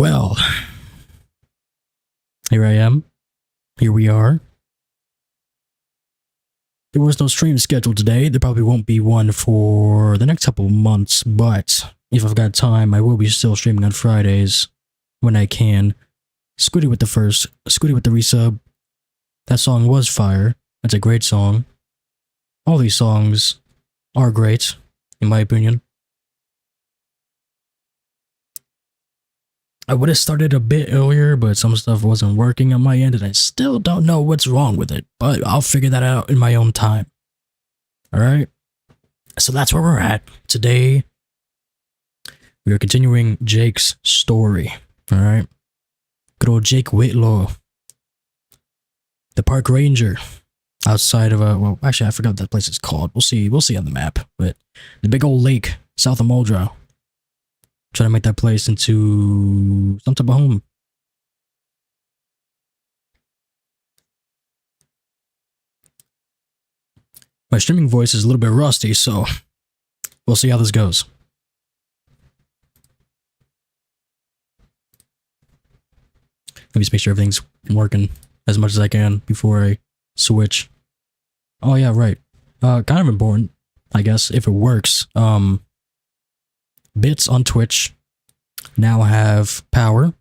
Well, here I am. Here we are. There was no stream scheduled today. There probably won't be one for the next couple of months, but if I've got time, I will be still streaming on Fridays when I can. Scooty with the resub. That song was fire. That's a great song. All these songs are great, in my opinion. I would have started a bit earlier, but some stuff wasn't working on my end, and I still don't know what's wrong with it, but I'll figure that out in my own time. Alright? So that's where we're at. Today, we are continuing Jake's story. Alright? Good old Jake Whitlow. The Park Ranger. Outside of well, actually, I forgot what that place is called. We'll see on the map, but the big old lake south of Muldrow. Trying to make that place into some type of home. My streaming voice is a little bit rusty, so we'll see how this goes. Let me just make sure everything's working as much as I can before I switch. Oh yeah, right. Kind of important, I guess, if it works. Bits on Twitch now have power.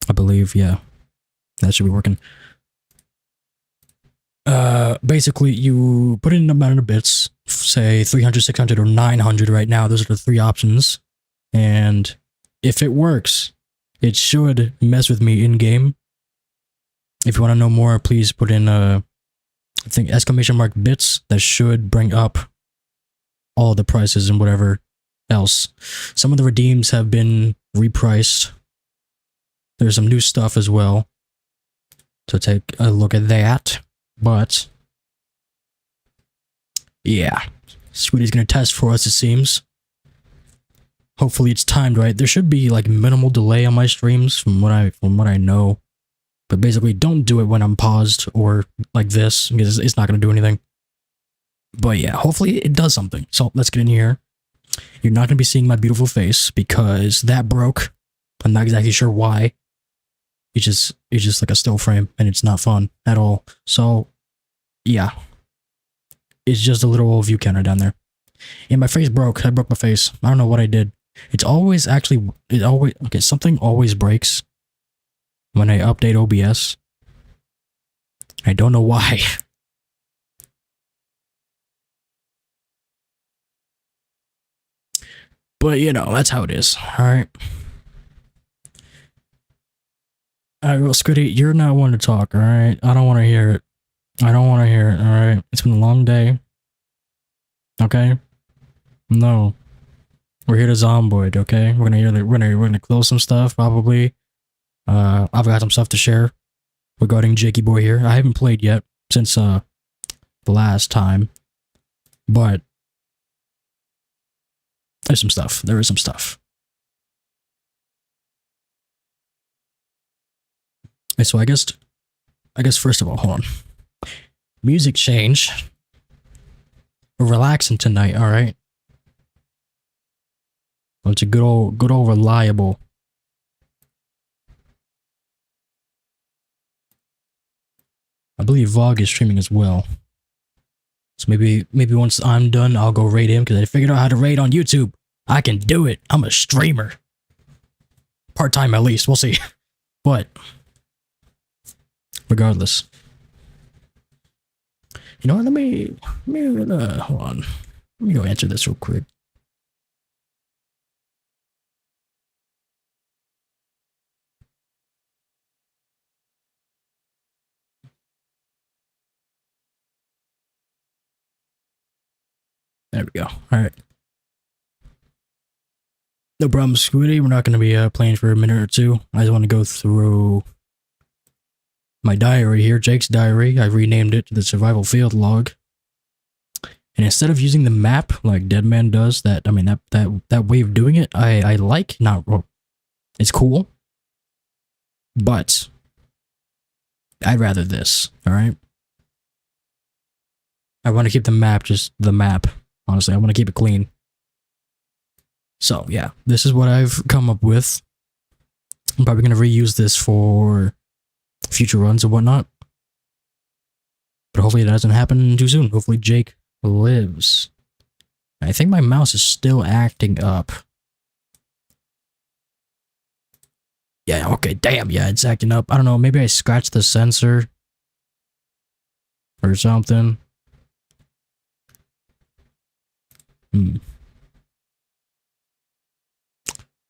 I believe, yeah. That should be working. Basically, you put in an amount of bits, say 300, 600, or 900 right now. Those are the three options. And if it works, it should mess with me in-game. If you want to know more, please put in, I think, exclamation mark bits. That should bring up all the prices and whatever else. Some of the redeems have been repriced. There's some new stuff as well. So take a look at that. But yeah, Sweetie's gonna test for us, it seems. Hopefully it's timed right. There should be like minimal delay on my streams from what I know. But basically, don't do it when I'm paused or like this, because it's not gonna do anything. But yeah, hopefully it does something. So let's get in here. You're not gonna be seeing my beautiful face because that broke. I'm not exactly sure why. It's just like a still frame, and it's not fun at all. So yeah, it's just a little old view counter down there. And my face broke. I broke my face. I don't know what I did. Something always breaks when I update OBS. I don't know why. But you know, that's how it is. Alright. Alright, well, Scooty, you're not one to talk, alright? I don't want to hear it. Alright? It's been a long day. Okay? No. We're here to Zomboid, okay? We're gonna close some stuff, probably. I've got some stuff to share regarding Jakey Boy here. I haven't played yet since the last time. But there's some stuff. There is some stuff. Okay, so I guess first of all, hold on. Music change. We're relaxing tonight, alright? Well, it's a good old reliable. I believe Vog is streaming as well. So maybe once I'm done, I'll go raid him, because I figured out how to raid on YouTube. I can do it. I'm a streamer. Part-time at least. We'll see. But regardless. You know what? Let me hold on. Let me go answer this real quick. There we go. Alright. No problem, Squiddy. We're not going to be playing for a minute or two. I just want to go through my diary here, Jake's diary. I renamed it to the Survival Field Log. And instead of using the map like Deadman does, that way of doing it, I like. Not, it's cool. But I'd rather this, alright? I want to keep the map just the map. Honestly, I want to keep it clean. So, yeah, this is what I've come up with. I'm probably going to reuse this for future runs and whatnot. But hopefully it doesn't happen too soon. Hopefully Jake lives. I think my mouse is still acting up. Yeah, okay, damn, yeah, it's acting up. I don't know, maybe I scratched the sensor or something.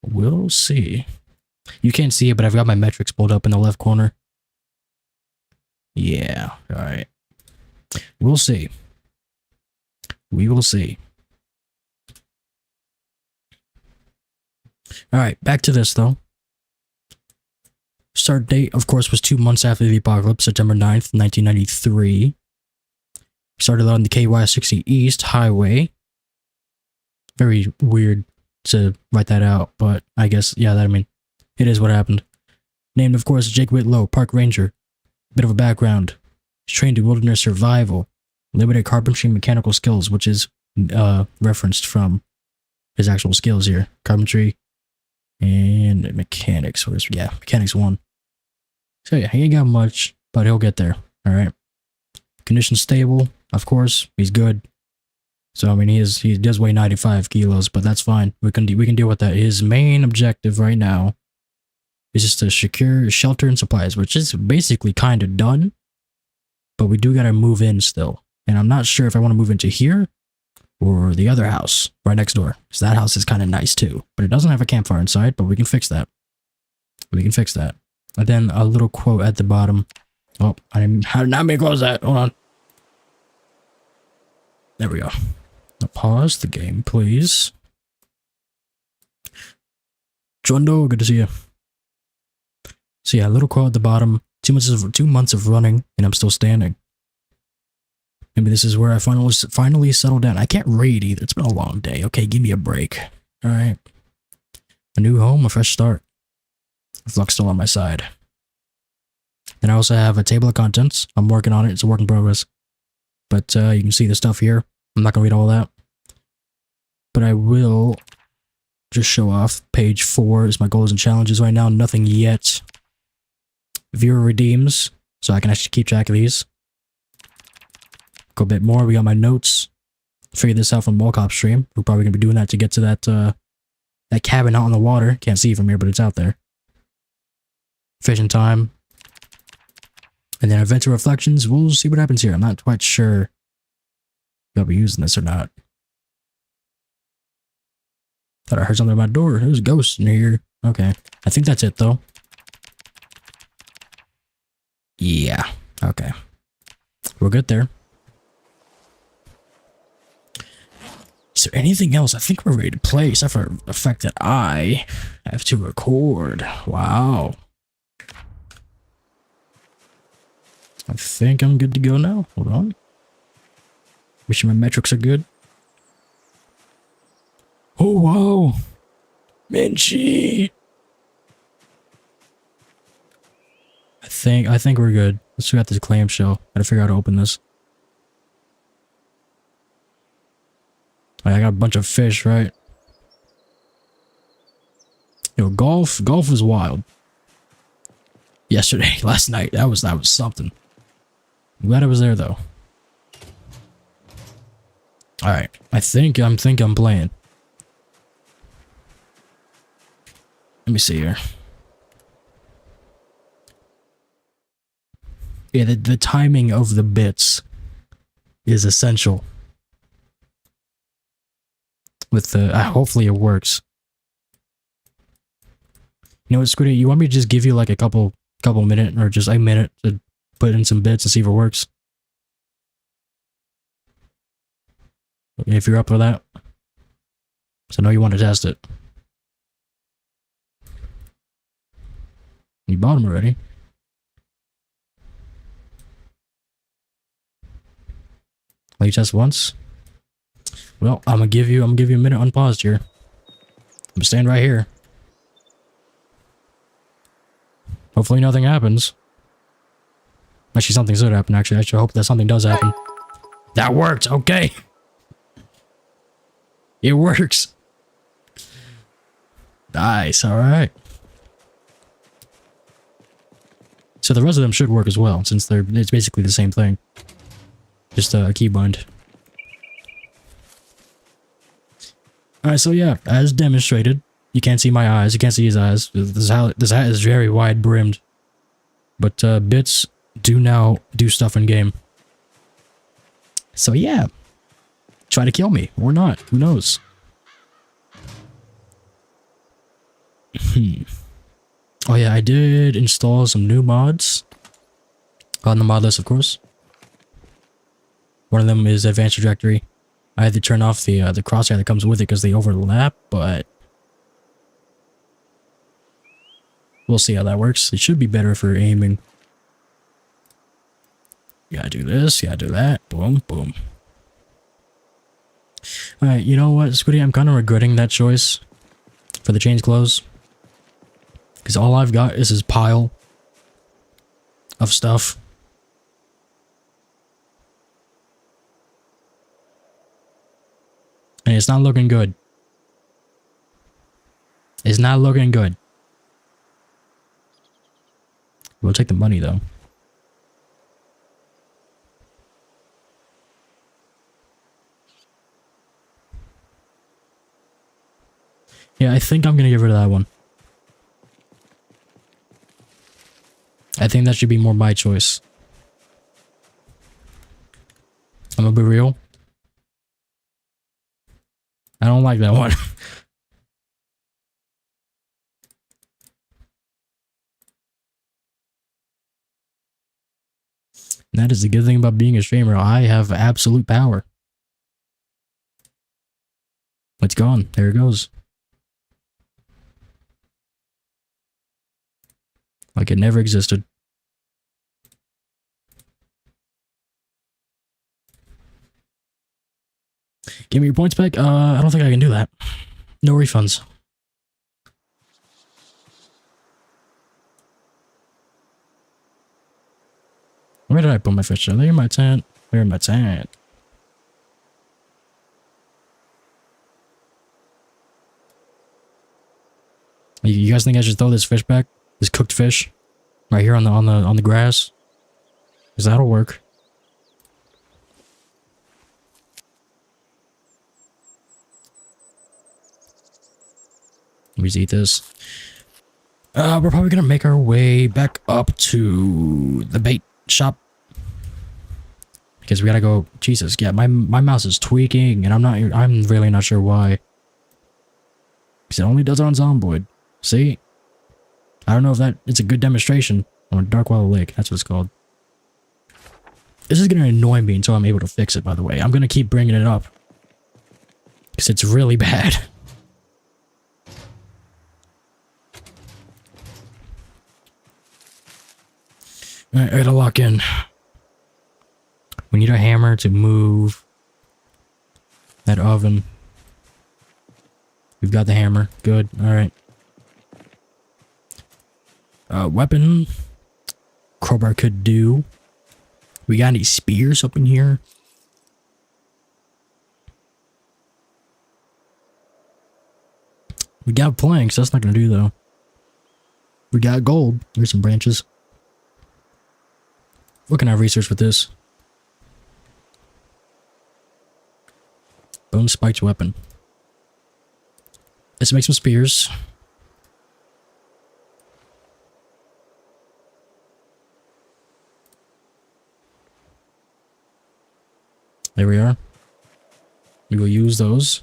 We'll see. You can't see it, but I've got my metrics pulled up in the left corner. Yeah, alright. We'll see. We will see. Alright, back to this though. Start date, of course, was 2 months after the apocalypse, September 9th, 1993. Started on the KY60 East Highway. Very weird to write that out, but I guess, yeah, it is what happened. Named, of course, Jake Whitlow, Park Ranger. Bit of a background. He's trained in wilderness survival. Limited carpentry and mechanical skills, which is referenced from his actual skills here. Carpentry and mechanics. Mechanics 1. So yeah, he ain't got much, but he'll get there. Alright. Condition stable, of course. He's good. So he does weigh 95 kilos, but that's fine. We can deal with that. His main objective right now is just to secure shelter and supplies, which is basically kind of done. But we do gotta move in still. And I'm not sure if I want to move into here or the other house right next door. Because that house is kind of nice too. But it doesn't have a campfire inside, but we can fix that. We can fix that. And then a little quote at the bottom. Oh, I did not mean to close that. Hold on. There we go. Now pause the game, please. Jondo, good to see you. So yeah, a little quote at the bottom. 2 months of running, and I'm still standing. Maybe this is where I finally settle down. I can't read either. It's been a long day. Okay, give me a break. Alright. A new home, a fresh start. Luck's still on my side. Then I also have a table of contents. I'm working on it. It's a work in progress. But you can see the stuff here. I'm not going to read all that. But I will just show off. Page 4 is my goals and challenges right now. Nothing yet. Viewer redeems. So I can actually keep track of these. Go a bit more. We got my notes. Figured this out from Mall Cop stream. We're probably going to be doing that to get to that cabin out on the water. Can't see it from here, but it's out there. Fishing time. And then adventure reflections. We'll see what happens here. I'm not quite sure if I'll be using this or not. Thought I heard something at my door. There's a ghost in here. Okay. I think that's it, though. Yeah. Okay. We're good there. Is there anything else? I think we're ready to play, except for the fact that I have to record. Wow. I think I'm good to go now. Hold on. Make sure my metrics are good. Oh, wow. Minchi. I think we're good. Let's figure out this clamshell. Gotta figure out how to open this. I got a bunch of fish, right? Yo, golf was wild. Yesterday, last night, that was something. I'm glad I was there though. All right, I think I'm playing. Let me see here. Yeah, the timing of the bits is essential. With the hopefully it works. You know what, Squiddy? You want me to just give you like a couple minutes or just a minute to put in some bits and see if it works? If you're up for that. So I know you want to test it. You bought them already. Let you test once. Well, I'm gonna give you a minute unpaused here. I'm gonna stand right here. Hopefully nothing happens. Actually, something should happen, actually. I should hope that something does happen. That worked! Okay! It works! Nice, alright. So the rest of them should work as well, since it's basically the same thing. Just a key bind. Alright, so yeah, as demonstrated, you can't see my eyes, you can't see his eyes. This hat is very wide brimmed. But bits do now do stuff in game. So yeah. Try to kill me, or not, who knows? Oh yeah, I did install some new mods. On the mod list, of course. One of them is Advanced Trajectory. I had to turn off the crosshair that comes with it because they overlap, but we'll see how that works. It should be better for aiming. You gotta do this, you gotta do that. Boom, boom. Alright, you know what, Squiddy? I'm kind of regretting that choice for the change clothes. Because all I've got is this pile of stuff. And it's not looking good. It's not looking good. We'll take the money though. Yeah, I think I'm gonna get rid of that one. I think that should be more my choice. I'm gonna be real. I don't like that one. That is the good thing about being a streamer. I have absolute power. It's gone. There it goes. Like it never existed. Give me your points back? I don't think I can do that. No refunds. Where did I put my fish? Are they in my tent? They're in my tent. You guys think I should throw this fish back? This cooked fish? Right here on the grass? Because that'll work. Let me just eat this. We're probably gonna make our way back up to the bait shop. Because we gotta go. Jesus, yeah, my mouse is tweaking, and I'm really not sure why. Because it only does it on Zomboid. See? I don't know if it's a good demonstration on Dark Willow Lake. That's what it's called. This is gonna annoy me until I'm able to fix it, by the way. I'm gonna keep bringing it up. Because it's really bad. Alright, I gotta lock in. We need a hammer to move that oven. We've got the hammer. Good. Alright. Weapon. Crowbar could do. We got any spears up in here? We got planks. That's not gonna do though. We got gold. There's some branches. What can I research with this? Bone spiked weapon. Let's make some spears. There we are. We will use those.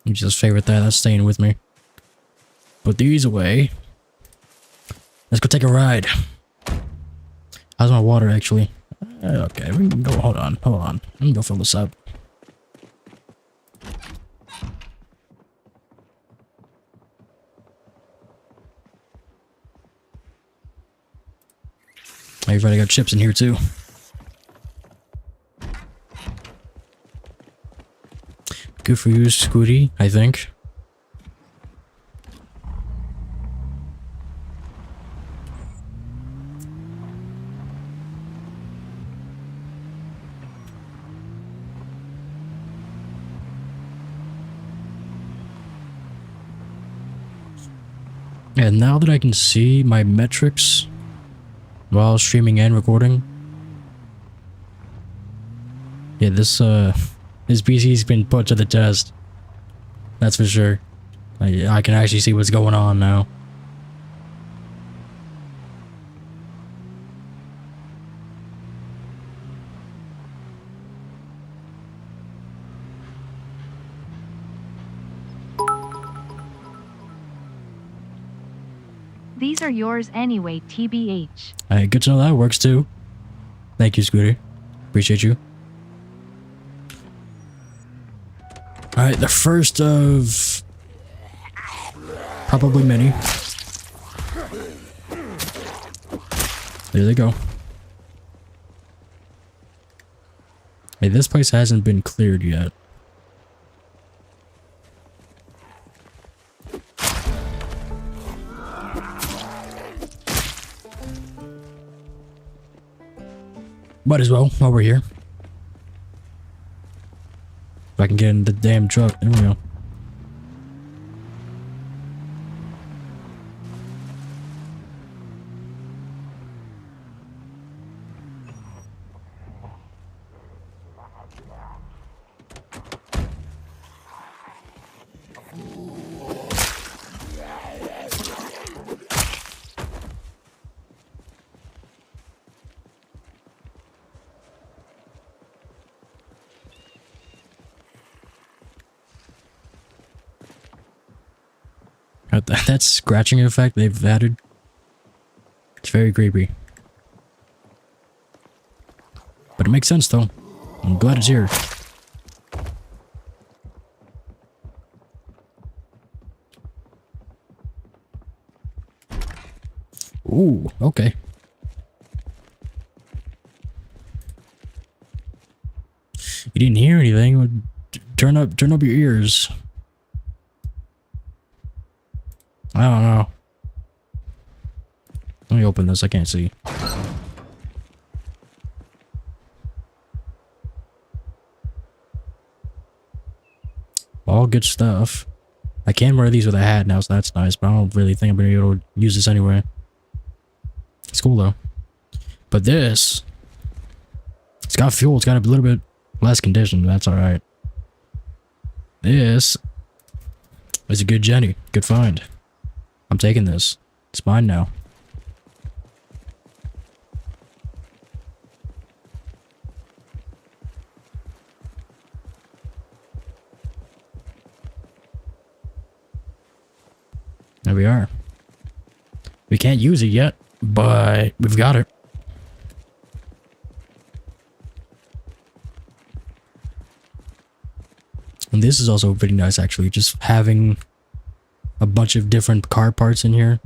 You just favorite that. That's staying with me. Put these away. Let's go take a ride. How's my water, actually? Okay, we can go. Hold on. I'm gonna go fill this up. Everybody got chips in here, too. Good for you, Scooty, I think. And now that I can see my metrics while streaming and recording, yeah, this PC's been put to the test. That's for sure. I can actually see what's going on now. These are yours anyway, TBH. Alright, good to know that works too. Thank you, Scooter. Appreciate you. Alright, the first of probably many. There they go. Hey, this place hasn't been cleared yet. Might as well while we're here. If I can get in the damn truck. There we go. That scratching effect they've added. It's very creepy. But it makes sense though. I'm glad it's here. Ooh, okay. You didn't hear anything? Turn up your ears. I don't know. Let me open this, I can't see. All good stuff. I can wear these with a hat now, so that's nice, but I don't really think I'm gonna be able to use this anyway. It's cool though. But this, it's got fuel, it's got a little bit less condition, but that's alright. This is a good Jenny, good find. I'm taking this. It's mine now. There we are. We can't use it yet, but we've got it. And this is also pretty nice actually, just having a bunch of different car parts in here.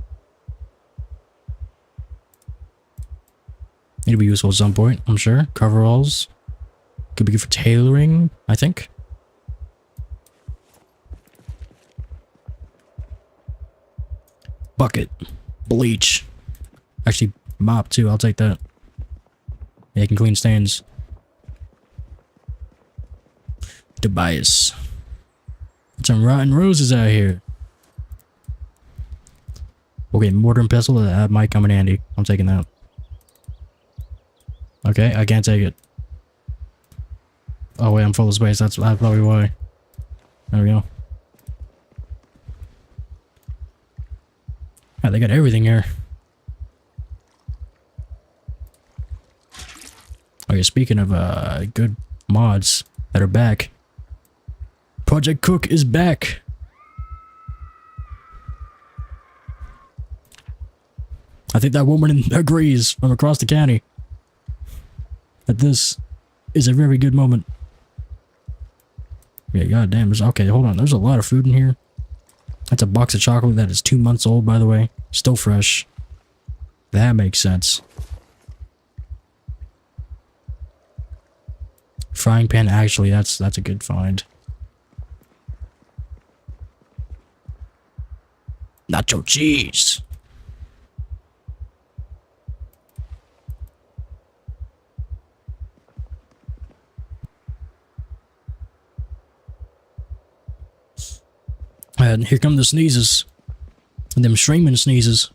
It'll be useful at some point, I'm sure. Coveralls. Could be good for tailoring, I think. Bucket. Bleach. Actually, mop too, I'll take that. Yeah, you can clean stains. Tobias. Some rotten roses out here. Okay, mortar and pestle, that might come in handy. I'm taking that. Okay, I can't take it. Oh wait, I'm full of space, that's probably why. There we go. Yeah, they got everything here. Okay, speaking of good mods that are back. Project Cook is back. I think that woman agrees from across the county that this is a very good moment. Yeah, goddamn. Okay, hold on. There's a lot of food in here. That's a box of chocolate that is 2 months old, by the way. Still fresh. That makes sense. Frying pan, actually, that's a good find. Nacho cheese. And here come the sneezes. With them streaming sneezes.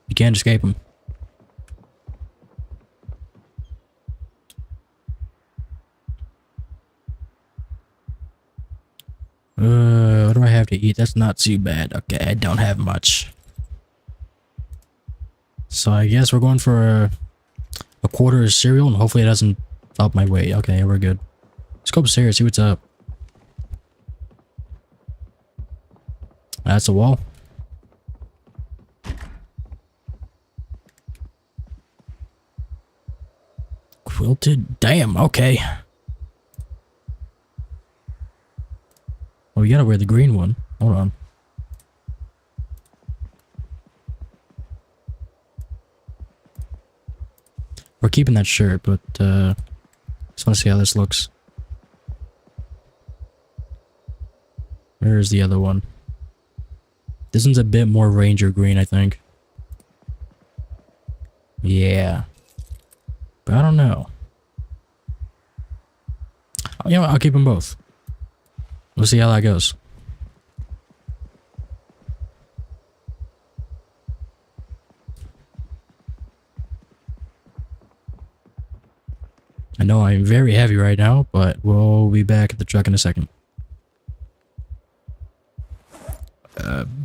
You can't escape them. What do I have to eat? That's not too bad. Okay, I don't have much. So I guess we're going for a quarter of cereal, and hopefully it doesn't up my weight. Okay, we're good. Let's go upstairs, see what's up. That's a wall. Quilted? Damn, okay. Oh, we gotta wear the green one. Hold on. We're keeping that shirt, but just want to see how this looks. Where's the other one? This one's a bit more Ranger green, I think. Yeah. But I don't know. Oh, you know what? I'll keep them both. We'll see how that goes. I know I'm very heavy right now, but we'll be back at the truck in a second.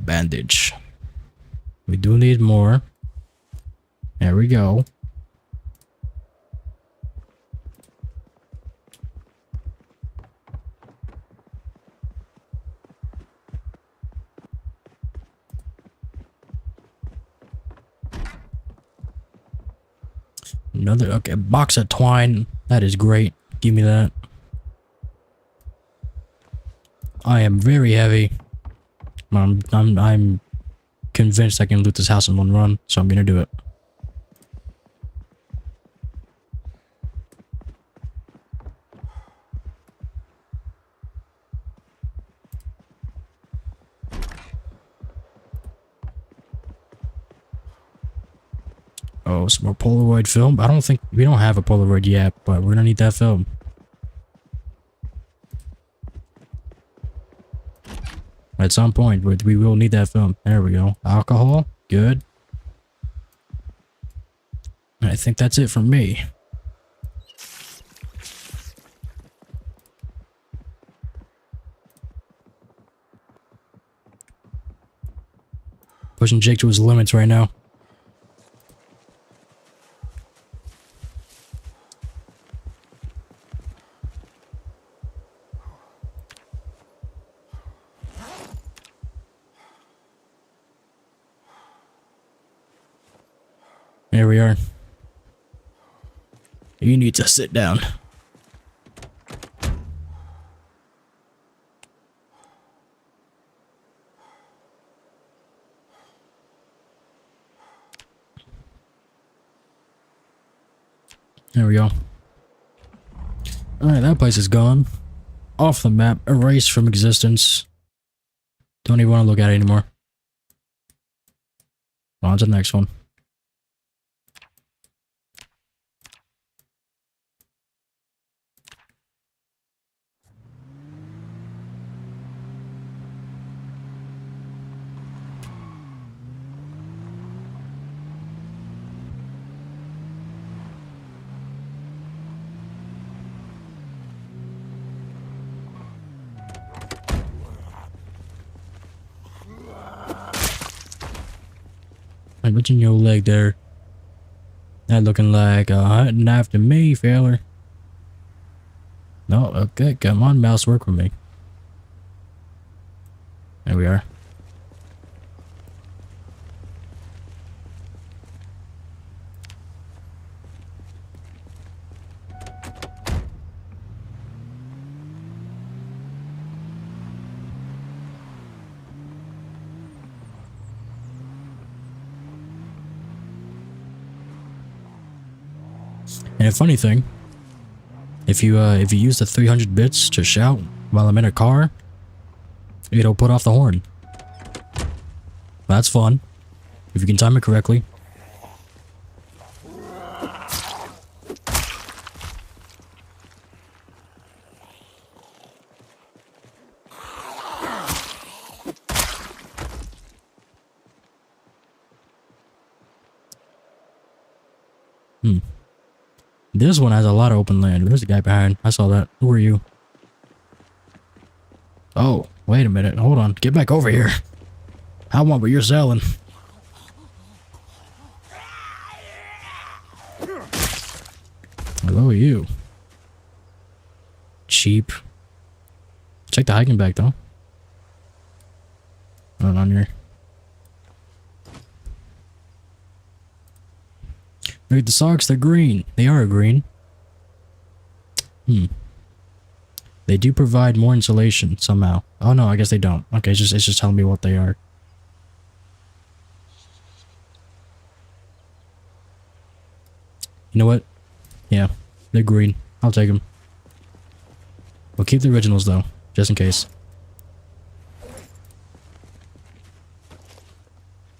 Bandage. We do need more. There we go. Another, okay, box of twine. That is great. Give me that. I am very heavy. I'm convinced I can loot this house in one run, so I'm gonna do it. Oh, some more Polaroid film. I don't think we don't have a Polaroid yet, but we're gonna need that film. At some point, we will need that film. There we go. Alcohol. Good. I think that's it for me. Pushing Jake to his limits right now. Here we are. You need to sit down. There we go. Alright, that place is gone. Off the map. Erased from existence. Don't even want to look at it anymore. On to the next one. Like, what's in your leg there? That looking like a hunting after me, feller. No, okay, come on, mouse, work with me. There we are. And a funny thing, if you use the 300 bits to shout while I'm in a car, it'll put off the horn. That's fun, if you can time it correctly. This one has a lot of open land. There's a guy behind. I saw that. Who are you? Oh, wait a minute. Hold on. Get back over here. I want what you're selling. Hello, you. Cheap. Check the hiking bag, though. Not on here. Look at the socks. They're green. They are green. They do provide more insulation somehow. Oh no, I guess they don't. Okay, it's just telling me what they are. You know what? Yeah, they're green. I'll take them. We'll keep the originals though, just in case.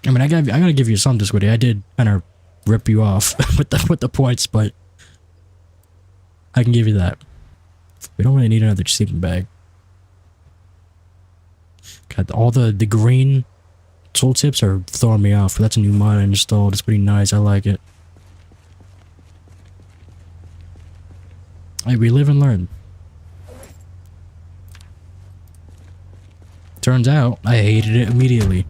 I mean, I gotta give you some, Squiddy. I did kind of rip you off with the points, but I can give you that. We don't really need another sleeping bag. God, all the green tooltips are throwing me off. But that's a new mod I installed. It's pretty nice. I like it. Hey, we live and learn. Turns out, I hated it immediately.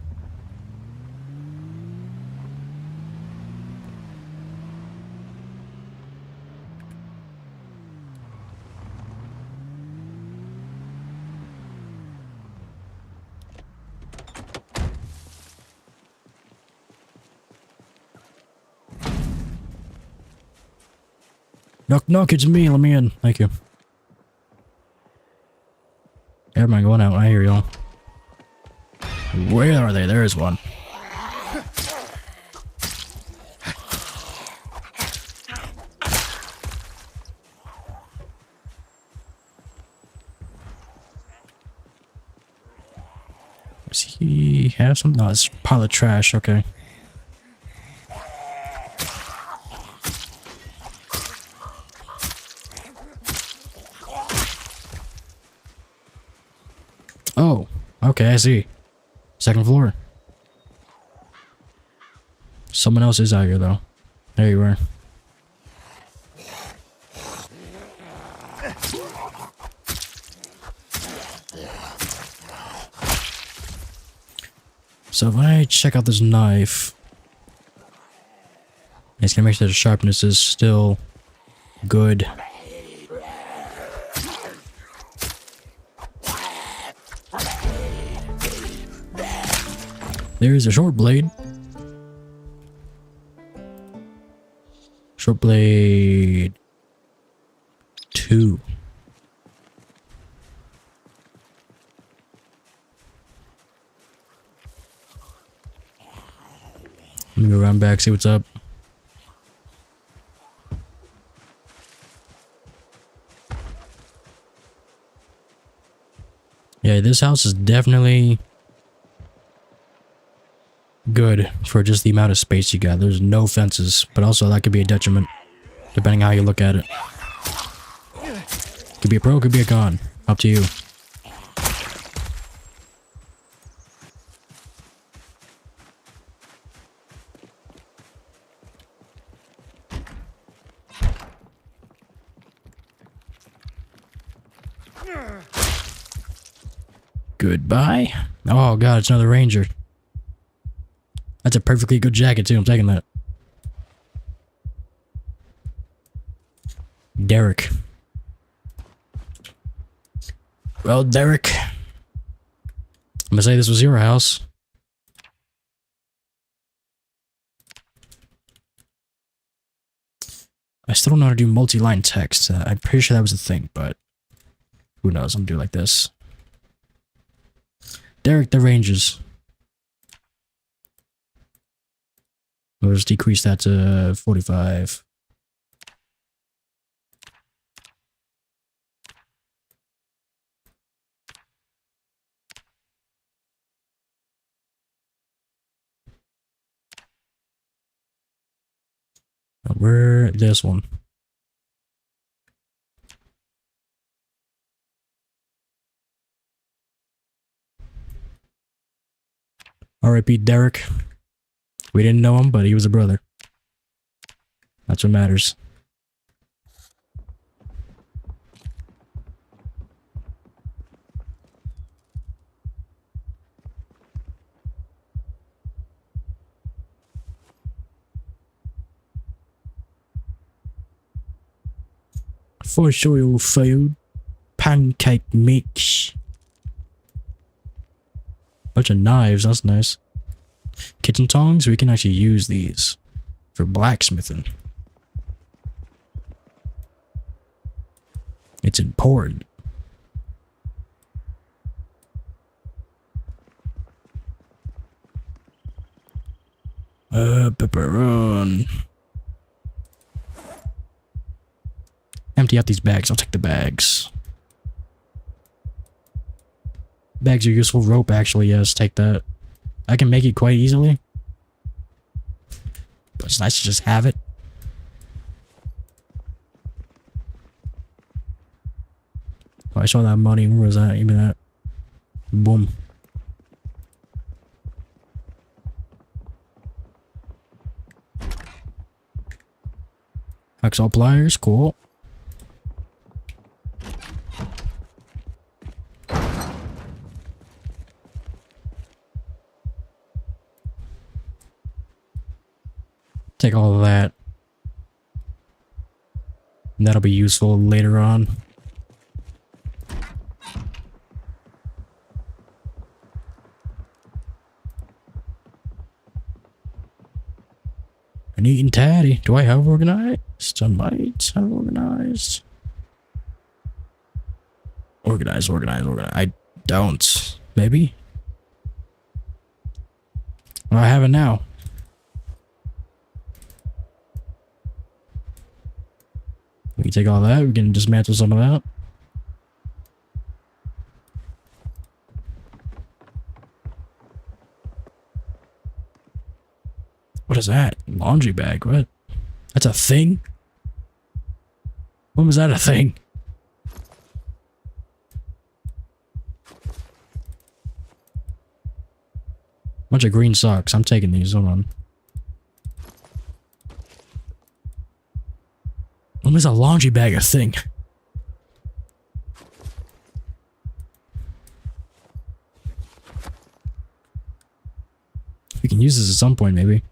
Knock, knock, it's me. Let me in. Thank you. Everyone going out. I hear y'all. Where are they? There is one. Does he have some? No, it's a pile of trash. Okay. Oh, okay, I see. Second floor. Someone else is out here, though. There you are. So if I check out this knife, it's gonna make sure the sharpness is still good. There's a short blade. Short blade 2. Let me go around back, see what's up. Yeah, this house is definitely good for just the amount of space you got. There's no fences, but also that could be a detriment, depending how you look at it. Could be a pro, could be a con. Up to you. Goodbye. Oh god, it's another ranger. That's a perfectly good jacket too, I'm taking that. Derek. Well, Derek, I'm gonna say this was your house. I still don't know how to do multi-line text. I'm pretty sure that was a thing, but who knows? I'm gonna do it like this. Derek the Rangers. We'll just decrease that to 45. Where this one? R.I.P. Derek. We didn't know him, but he was a brother. That's what matters. for soil food. Pancake mix. Bunch of knives, that's nice. Kitchen tongs, we can actually use these for blacksmithing. It's important. Pepperon. Empty out these bags. I'll take the bags. Bags are useful. Rope, actually, yes. Take that. I can make it quite easily. But it's nice to just have it. Oh, I saw that money. Where was that? Even that. Boom. Hacksaw pliers, cool. Take all of that. That'll be useful later on. Neat and tatty. Do I have organized? I might have organized. Organized. I don't. Maybe? Well, I have it now. We can take all that. We can dismantle some of that. What is that? Laundry bag? What? That's a thing? When was that a thing? Bunch of green socks. I'm taking these. Hold on. When was a laundry bag a thing? We can use this at some point, maybe.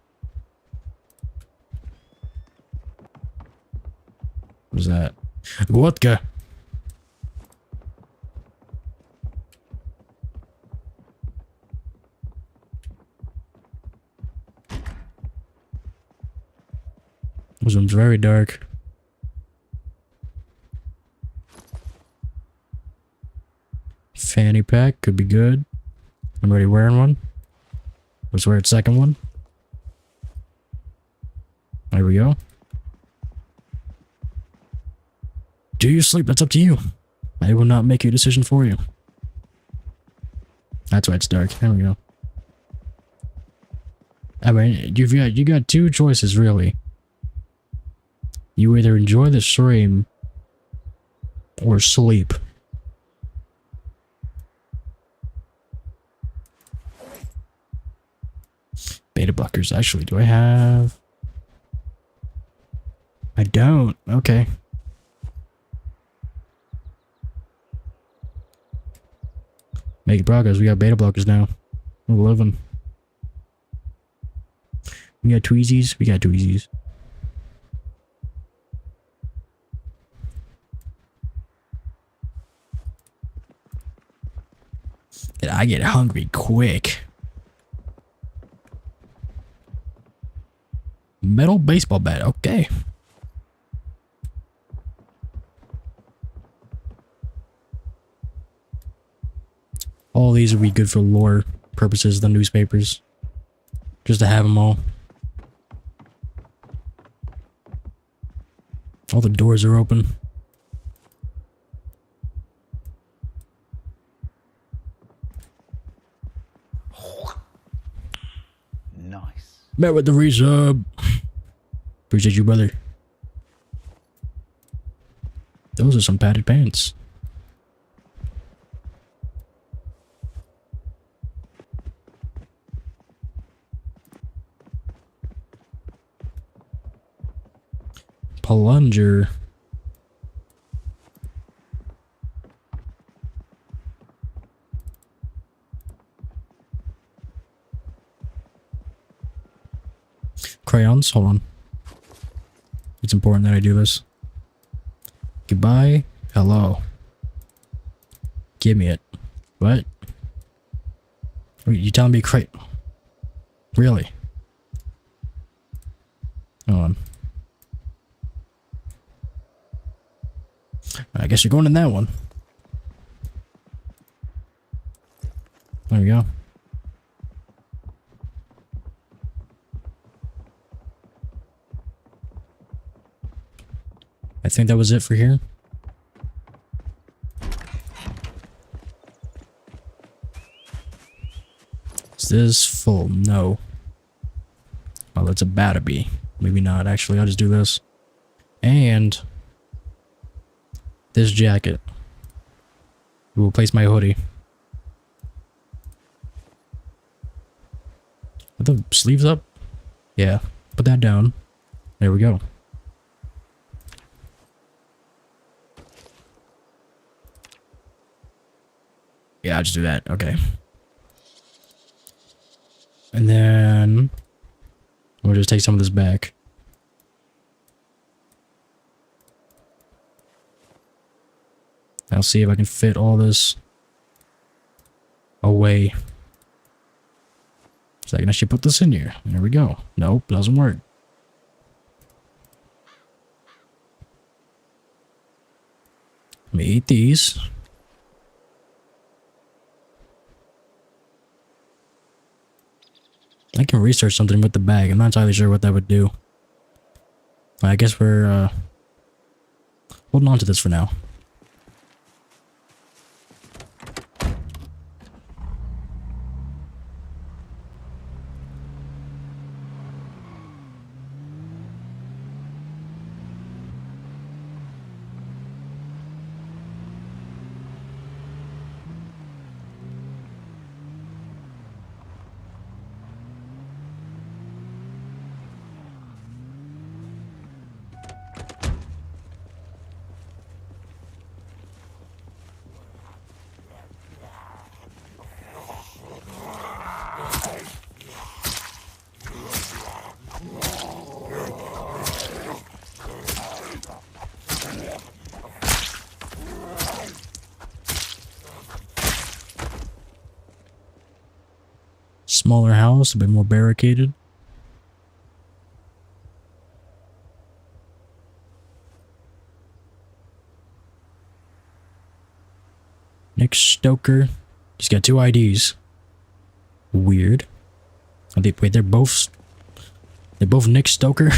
What is that? Vodka. This one's very dark. Fanny pack could be good. I'm already wearing one. Let's wear its second one. There we go. Do you sleep? That's up to you. I will not make your decision for you. That's why it's dark. There we go. I mean, you got two choices, really. You either enjoy the stream or sleep. Beta blockers. Actually, do I have? I don't. Okay. Making progress. We got beta blockers now. We're living. We got tweezies. We got tweezies. And I get hungry quick. Metal baseball bat. Okay. All these would be good for lore purposes, the newspapers. Just to have them all. All the doors are open. Nice. Met with the resub. Appreciate you, brother. Those are some padded pants. Plunger. Crayons, hold on. It's important that I do this. Get Goodbye. Hello. Give me it. What? Wait, you telling me crate? Really? Hold on. I guess you're going in that one. There we go. I think that was it for here. Is this full? No. Well, it's about to be. Maybe not, actually. I'll just do this. And this jacket. We'll place my hoodie. Are the sleeves up? Yeah. Put that down. There we go. Yeah, I'll just do that. Okay. And then we'll just take some of this back. I'll see if I can fit all this away. So I can actually put this in here. There we go. Nope, doesn't work. Let me eat these. I can research something with the bag. I'm not entirely sure what that would do. I guess we're holding on to this for now. Smaller house, a bit more barricaded. Nick Stoker. He's got 2 IDs. Weird. Wait, they're both Nick Stoker?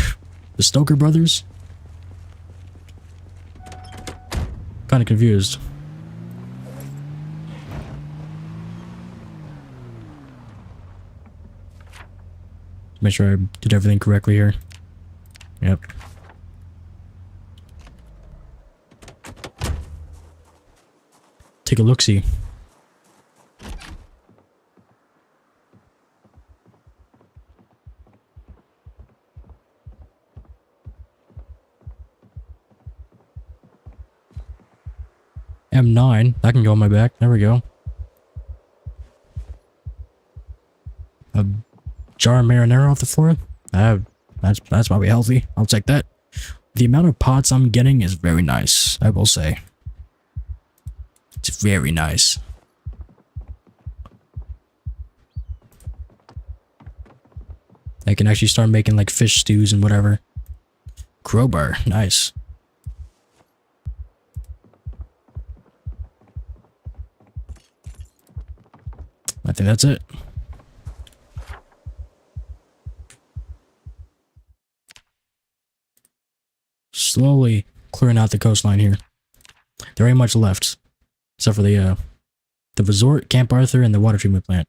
The Stoker brothers? Kind of confused. Make sure I did everything correctly here. Yep. Take a look-see. M9. That can go on my back. There we go. A jar of marinara off the floor? That's probably healthy. I'll take that. The amount of pots I'm getting is very nice, I will say. It's very nice. I can actually start making like fish stews and whatever. Crowbar, nice. I think that's it. Slowly clearing out the coastline here. There ain't much left, except for the resort, Camp Arthur, and the water treatment plant.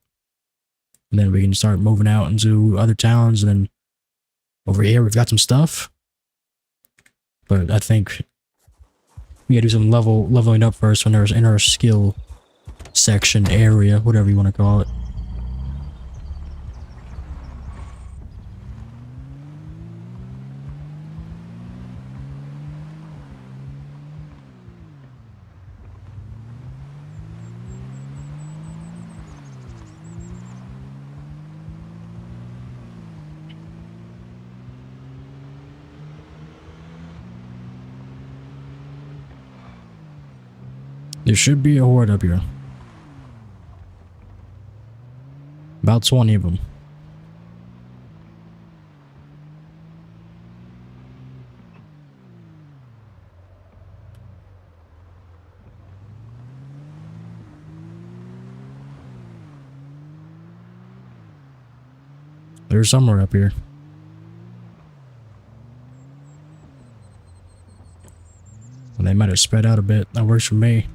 And then we can start moving out into other towns, and then over here we've got some stuff. But I think we gotta do some leveling up first when there's in our skill section area, whatever you want to call it. There should be a horde up here. About 20 of them. They're somewhere up here. Well, they might have spread out a bit. That works for me.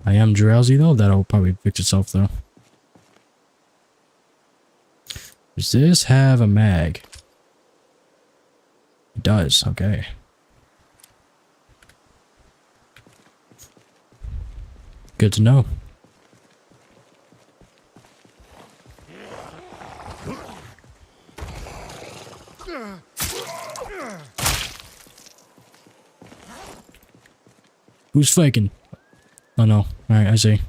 I am drowsy though. That'll probably fix itself though. Does this have a mag? It does. Okay. Good to know. Who's faking? Oh no. Alright, I see.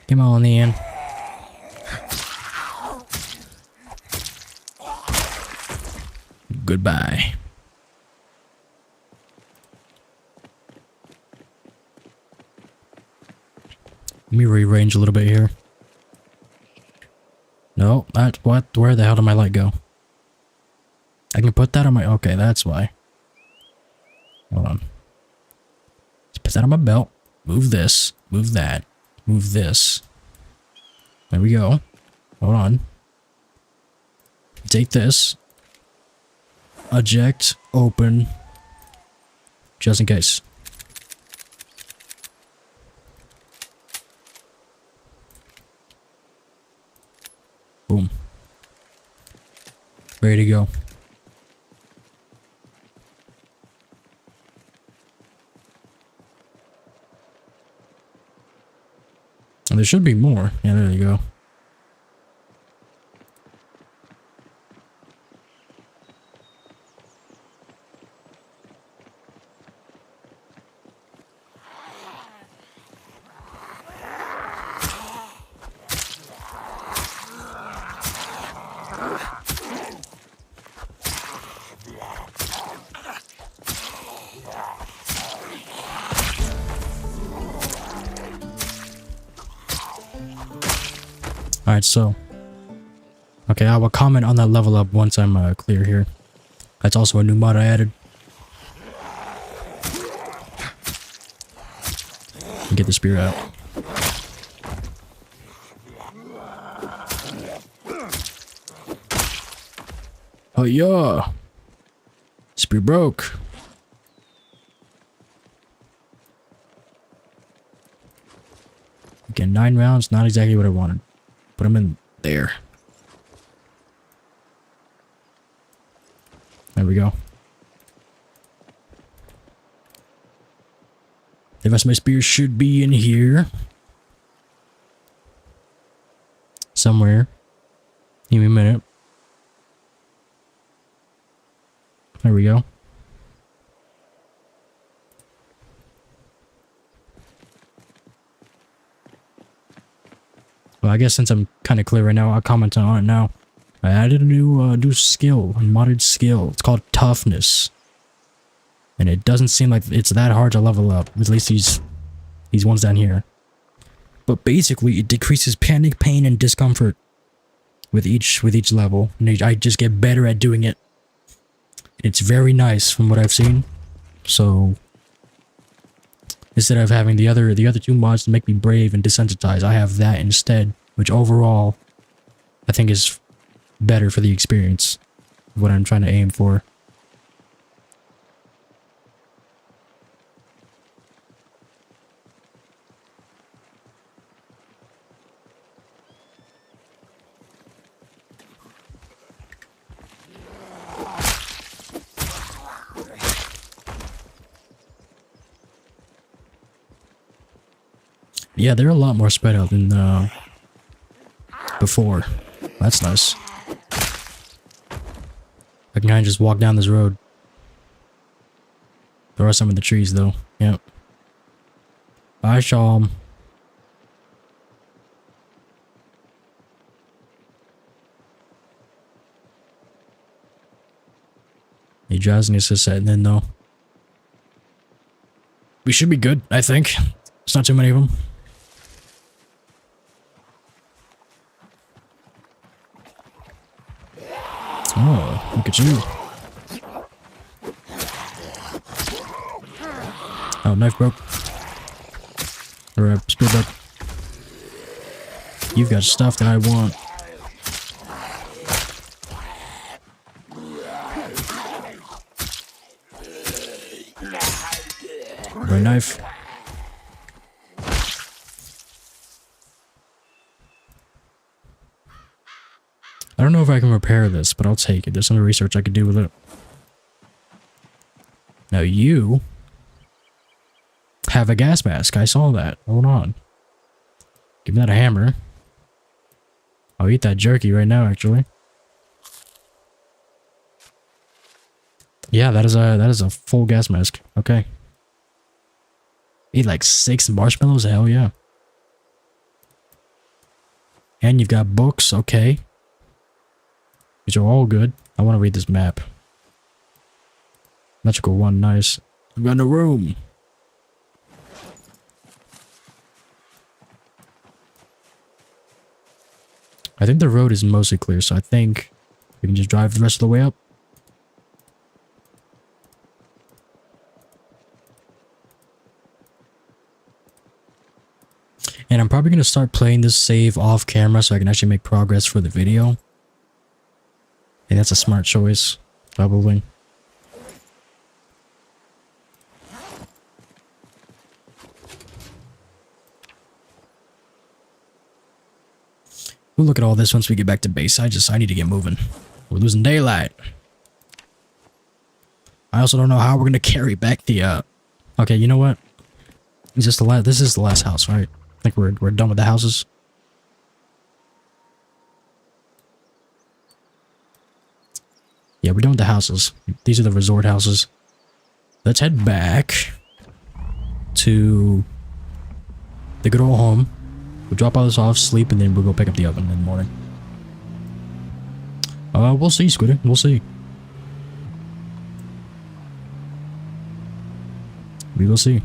Come on, Ian. Goodbye. Let me rearrange a little bit here. No, that's what? Where the hell did my light go? I can put that on my... Okay, that's why. Hold on. Let's put that on my belt. Move this. Move that. Move this. There we go. Hold on. Take this. Eject. Open. Just in case. Boom. Ready to go. And there should be more. Yeah, there you go. Alright, so. Okay, I will comment on that level up once I'm clear here. That's also a new mod I added. Get the spear out. Oh yeah! Spear broke. Again, 9 rounds, not exactly what I wanted. Put them in there. There we go. The rest of my spears should be in here. Somewhere. Give me a minute. There we go. Well, I guess since I'm kind of clear right now, I'll comment on it now. I added a new skill, a modded skill. It's called Toughness. And it doesn't seem like it's that hard to level up. At least these ones down here. But basically, it decreases panic, pain, and discomfort with each level. And I just get better at doing it. It's very nice from what I've seen. So instead of having the other 2 mods to make me brave and desensitized, I have that instead, which overall I think is better for the experience of what I'm trying to aim for. Yeah, they're a lot more spread out than before. That's nice. I can kind of just walk down this road. There are some in the trees, though. Yep. Bye, Shawm. He just needs to set in though. We should be good, I think. It's not too many of them. Oh, look at you. Oh, knife broke. Or spear broke. You've got stuff that I want. Right knife. I don't know if I can repair this, but I'll take it. There's some research I could do with it. Now you have a gas mask. I saw that. Hold on. Give me that a hammer. I'll eat that jerky right now, actually. Yeah, that is a full gas mask. Okay. Eat like 6 marshmallows? Hell yeah. And you've got books. Okay. These are all good. I want to read this map. Electrical 1, nice. I've got a room. I think the road is mostly clear, so I think we can just drive the rest of the way up. And I'm probably going to start playing this save off camera so I can actually make progress for the video. I think that's a smart choice, probably. We'll look at all this once we get back to base. I need to get moving. We're losing daylight. I also don't know how we're going to carry back the, Okay, you know what? Is this this is the last house, right? I think we're done with the houses. Yeah, we're done with the houses. These are the resort houses. Let's head back to the good old home. We'll drop all this off, sleep, and then we'll go pick up the oven in the morning. We'll see, Squidder. We'll see. We will see.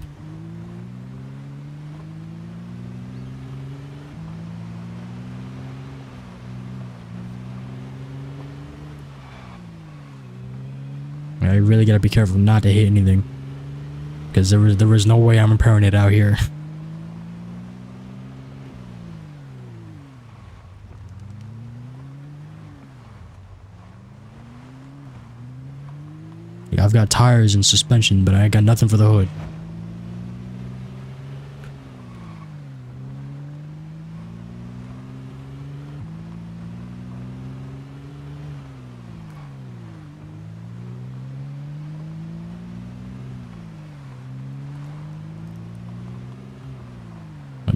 I really gotta be careful not to hit anything, because there was no way I'm repairing it out here. Yeah, I've got tires and suspension, but I got nothing for the hood.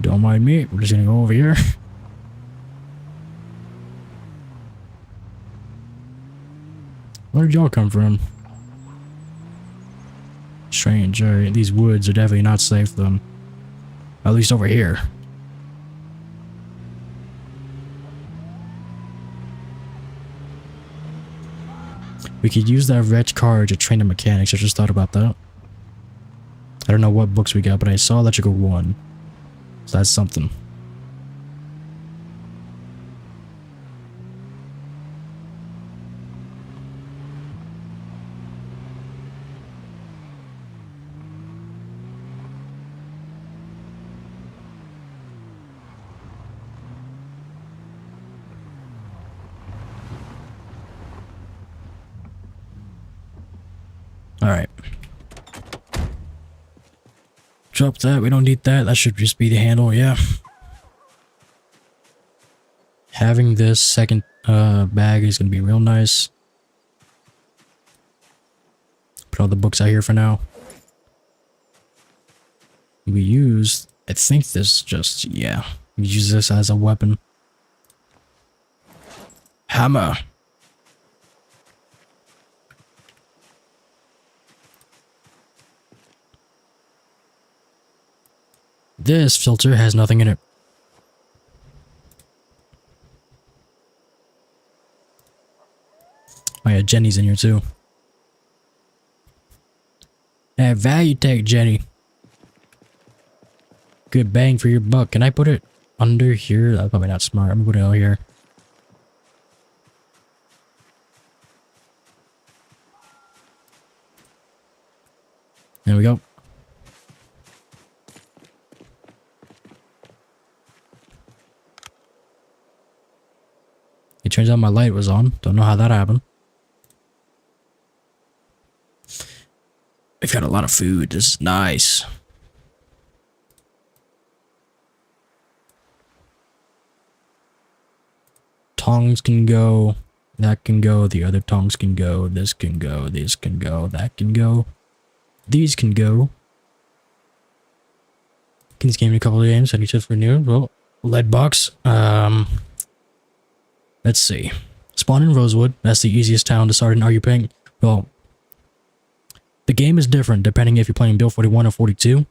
Don't mind me, we're just gonna go over here. Where did y'all come from? Strange, alright, these woods are definitely not safe then. At least over here. We could use that wretched car to train the mechanics, I just thought about that. I don't know what books we got, but I saw Electrical 1. So that's something. Alright. Drop that, we don't need that. That should just be the handle, yeah. Having this second bag is gonna be real nice. Put all the books out here for now. We use, I think this just, yeah. We use this as a weapon. Hammer. This filter has nothing in it. Oh yeah, Jenny's in here too. value tag, Jenny. Good bang for your buck. Can I put it under here? That's probably not smart. I'm gonna put it out here. There we go. It turns out my light was on. Don't know how that happened. We've got a lot of food. This is nice. Tongs can go. That can go. The other tongs can go. This can go. This can go. That can go. These can go. Can this game in a couple of games? Any tips for new? Well, lead box. Let's see. Spawn in Rosewood. That's the easiest town to start in. Are you playing? Well, the game is different depending if you're playing Build 41 or 42.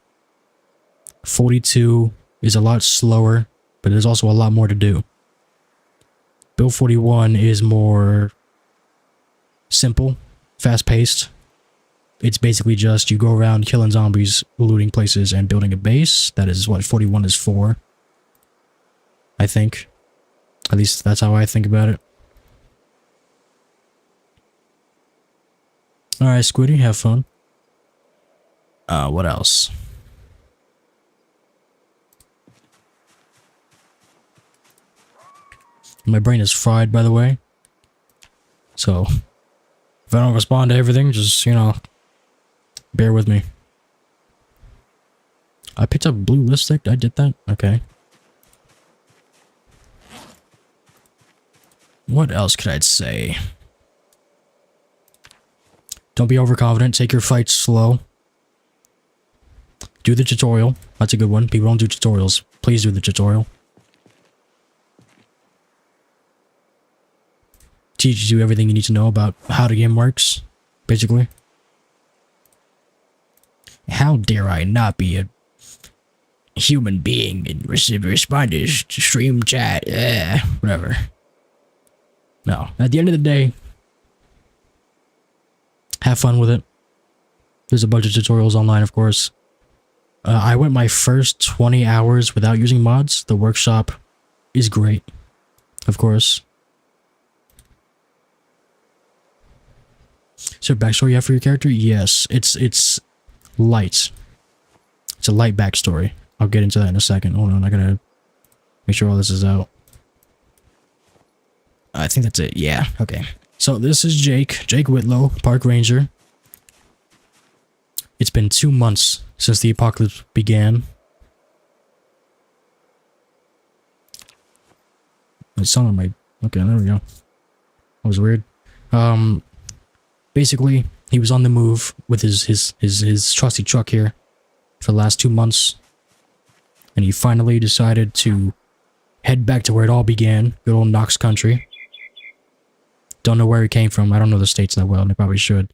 42 is a lot slower, but there's also a lot more to do. Build 41 is more simple, fast-paced. It's basically just you go around killing zombies, looting places, and building a base. That is what 41 is for, I think. At least that's how I think about it. Alright, Squiddy, have fun. What else? My brain is fried, by the way. So, if I don't respond to everything, just, you know, bear with me. I picked up blue lipstick. I did that? Okay. What else could I say? Don't be overconfident. Take your fights slow. Do the tutorial. That's a good one. People don't do tutorials. Please do the tutorial. Teaches you everything you need to know about how the game works, basically. How dare I not be a human being and respond to stream chat? Whatever. No, at the end of the day, have fun with it. There's a bunch of tutorials online, of course. I went my first 20 hours without using mods. The workshop is great, of course. Is there a backstory you have for your character? Yes, it's light. It's a light backstory. I'll get into that in a second. Hold on, I gotta make sure all this is out. I think that's it. Yeah, okay. So this is Jake Whitlow, Park Ranger. It's been 2 months since the apocalypse began. It's on my... Okay, there we go. That was weird. Basically, he was on the move with his trusty truck here for the last 2 months. And he finally decided to head back to where it all began, good old Knox Country. Don't know where he came from. I don't know the states that well, and I probably should.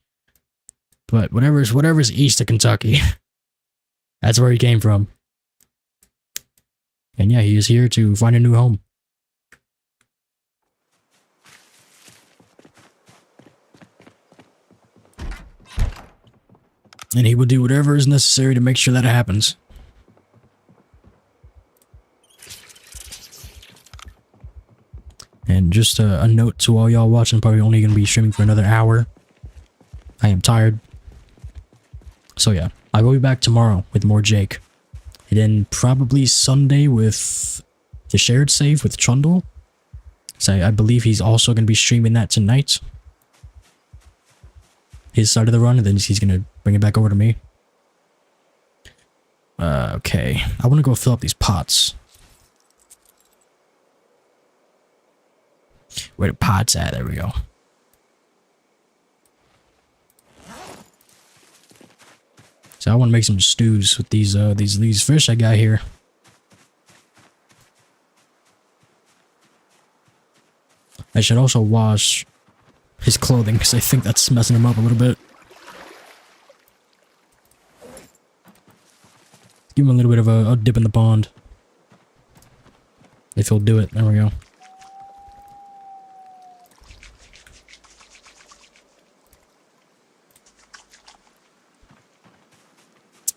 But whatever's east of Kentucky, that's where he came from. And yeah, he is here to find a new home. And he will do whatever is necessary to make sure that happens. And just a note to all y'all watching, probably only going to be streaming for another hour. I am tired. So yeah, I will be back tomorrow with more Jake. And then probably Sunday with the shared save with Trundle. So I believe he's also going to be streaming that tonight. His side of the run, and then he's going to bring it back over to me. Okay, I want to go fill up these pots. Where the pots at? There we go. So I want to make some stews with these fish I got here. I should also wash his clothing because I think that's messing him up a little bit. Give him a little bit of a dip in the pond. If he'll do it. There we go.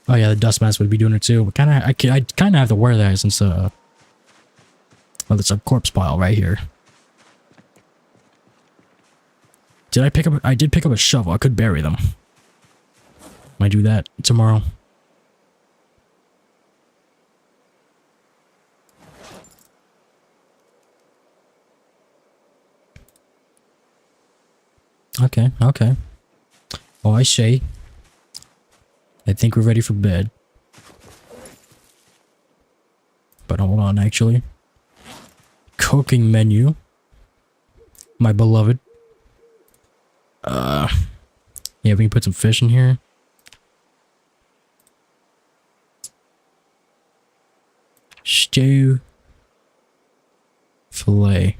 Oh yeah, the dust mask would be doing it too. But I kind of have to wear that since well, it's a corpse pile right here. Did I pick up? I did pick up a shovel. I could bury them. Might do that tomorrow. Okay, okay. Oh, I see. I think we're ready for bed. But hold on, actually. Cooking menu. My beloved. Yeah, we can put some fish in here. Stew. Filet.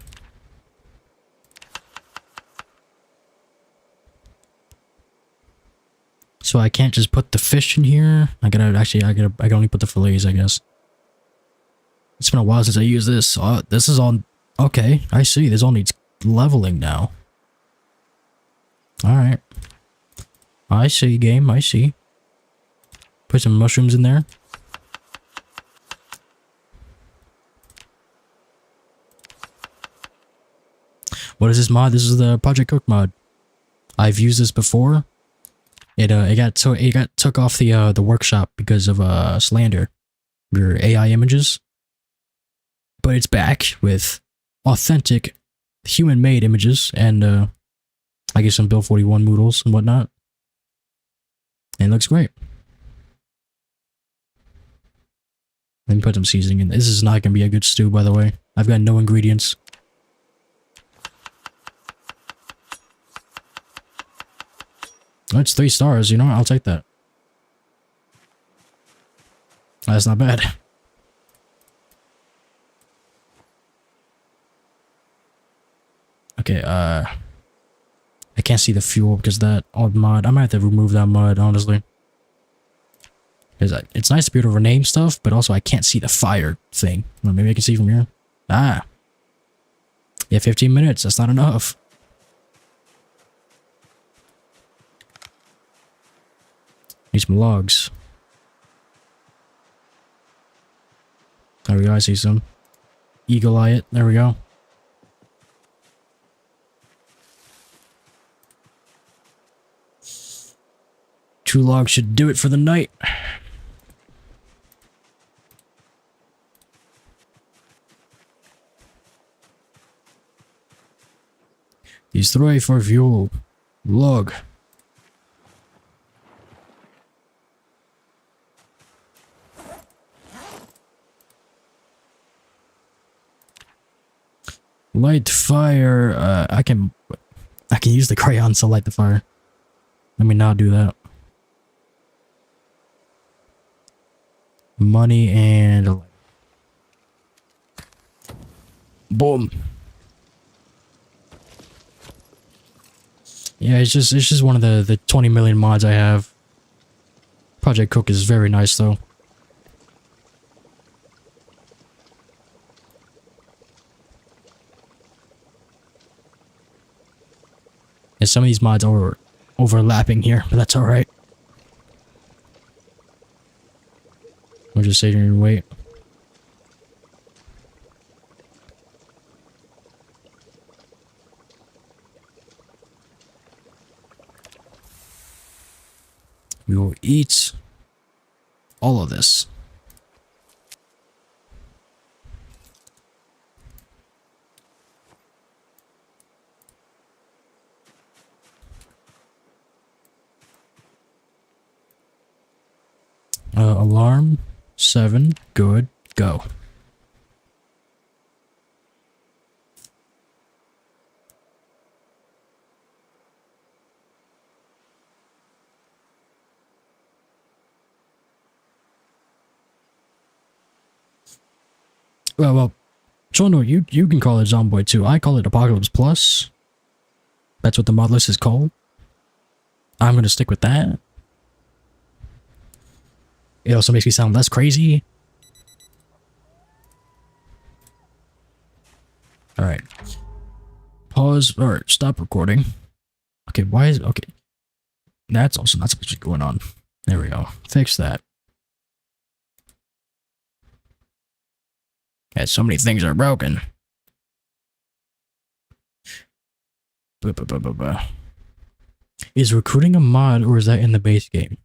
So I can't just put the fish in here. I can only put the fillets, I guess. It's been a while since I used this. This is all okay. I see. This all needs leveling now. All right. I see, game. I see. Put some mushrooms in there. What is this mod? This is the Project Cook mod. I've used this before. It got took off the workshop because of slander, your AI images. But it's back with authentic human-made images and I guess some Bill 41 moodles and whatnot. And it looks great. Let me put some seasoning in. This is not gonna be a good stew, by the way. I've got no ingredients. Oh, it's 3 stars, you know what? I'll take that. That's not bad. Okay, I can't see the fuel because that old mod. I might have to remove that mod, honestly. Because it's nice to be able to rename stuff, but also I can't see the fire thing. Well, maybe I can see from here. Ah. Yeah, 15 minutes. That's not enough. Need some logs. There we go. I see some. Eagle eye it. There we go. Two logs should do it for the night. These 3 for fuel. Log. Light fire. I can use the crayons to light the fire. Let me not do that. Money and boom. Yeah, it's just one of the 20 million mods I have. Project Cook is very nice though. And some of these mods are overlapping here, but that's alright. We'll just sit here and wait. We will eat all of this. Alarm 7. Good. Go. Well, Chono, you can call it Zomboid too. I call it Apocalypse Plus. That's what the mod list is called. I'm gonna stick with that. It also makes me sound less crazy. Alright. Pause, or stop recording. Okay, why is, okay. That's also not supposed to be going on. There we go. Fix that. Yeah, so many things are broken. Is recruiting a mod or is that in the base game?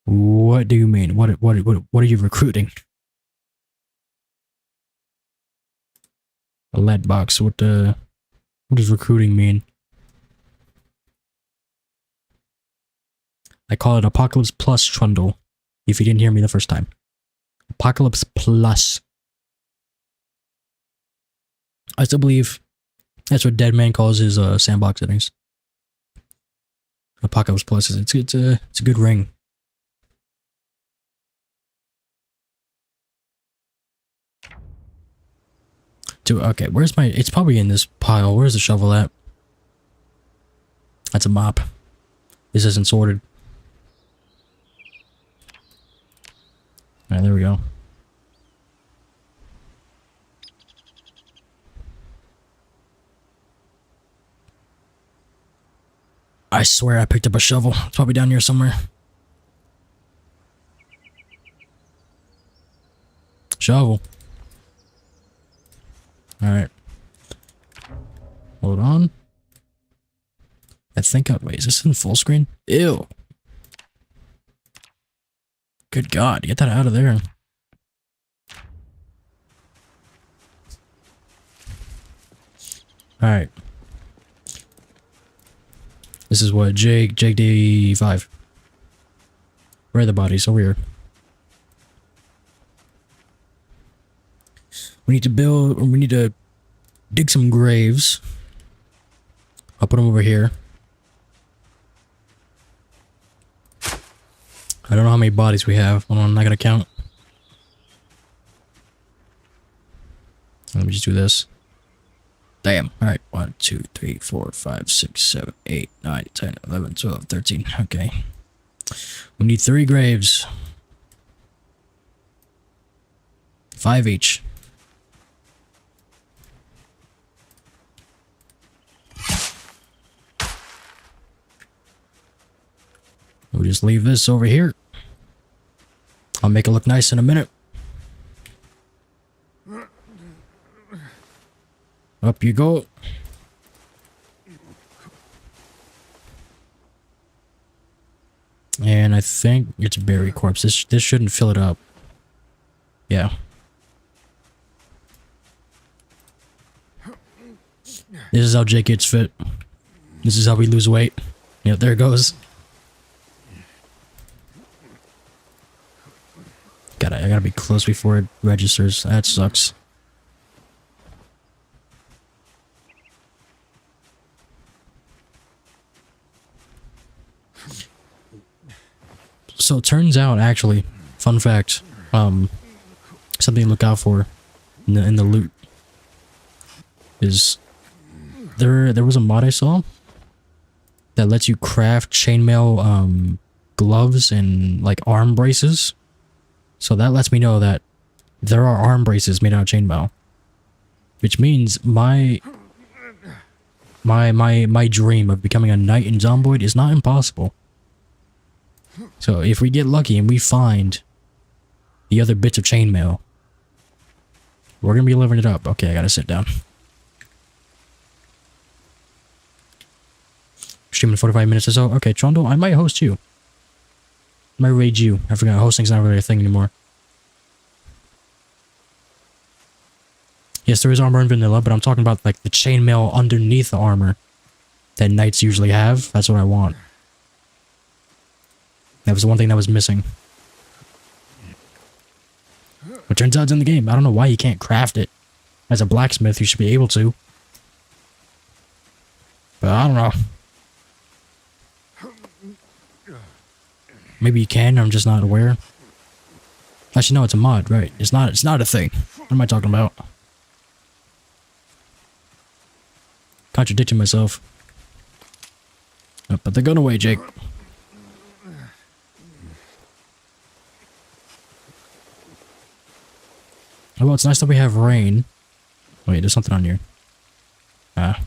What do you mean? What are you recruiting? A lead box. What does recruiting mean? I call it Apocalypse Plus Trundle. If you didn't hear me the first time. Apocalypse Plus. I still believe that's what Deadman calls his sandbox settings. Apocalypse Plus is it's a good ring. Okay, where's my? It's probably in this pile. Where's the shovel at? That's a mop. This isn't sorted. Alright, there we go. I swear I picked up a shovel. It's probably down here somewhere. Shovel. Alright. Hold on. I think wait, is this in full screen? Ew. Good God, get that out of there. Alright. This is what, Jake D5. Where are the bodies? Over here. We need to dig some graves. I'll put them over here. I don't know how many bodies we have. Hold on, I'm not gonna count. Let me just do this. Damn. Alright. 1, 2, 3, 4, 5, 6, 7, 8, 9, 10, 11, 12, 13. Okay. We need 3 graves. 5 each. We'll just leave this over here. I'll make it look nice in a minute. Up you go. And I think it's berry corpse. This shouldn't fill it up. Yeah. This is how Jake gets fit. This is how we lose weight. Yep, there it goes. I gotta be close before it registers. That sucks. So it turns out, actually, fun fact, something to look out for in the loot is there was a mod I saw that lets you craft chainmail gloves and like arm braces. So that lets me know that there are arm braces made out of chainmail, which means my dream of becoming a knight in Zomboid is not impossible. So if we get lucky and we find the other bits of chainmail, we're gonna be living it up. Okay, I gotta sit down. Streaming 45 minutes or so. Okay, Trundle, I might host you. I might raid you. I forgot, hosting's not really a thing anymore. Yes, there is armor in vanilla, but I'm talking about like the chainmail underneath the armor that knights usually have. That's what I want. That was the one thing that was missing. But turns out it's in the game. I don't know why you can't craft it. As a blacksmith, you should be able to. But I don't know. Maybe you can, I'm just not aware. Actually, no, it's a mod, right? It's not a thing. What am I talking about? Contradicting myself. Oh, put the gun away, Jake. Oh, well, it's nice that we have rain. Wait, there's something on here. Ah.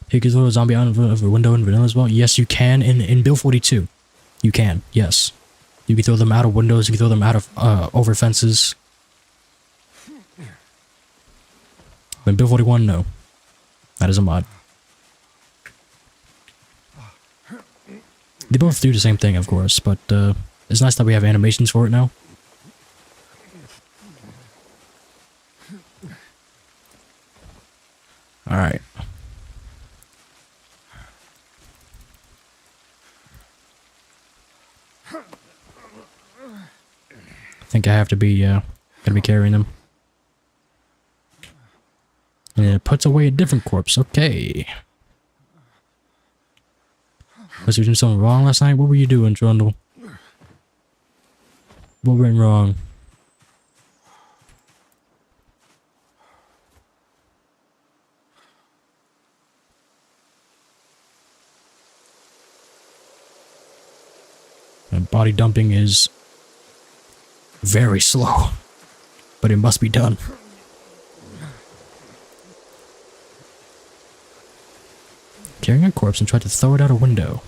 You can throw a zombie out of a window in vanilla as well. Yes, you can. In Build 42, you can. Yes, you can throw them out of windows. You can throw them out of over fences. But in Build 41, no. That is a mod. They both do the same thing, of course, but it's nice that we have animations for it now. Alright. I think I have to be, gonna be carrying them. And it puts away a different corpse. Okay. Was you doing something wrong last night? What were you doing, Trundle? What went wrong? And body dumping is very slow, but it must be done. Carrying a corpse and tried to throw it out a window.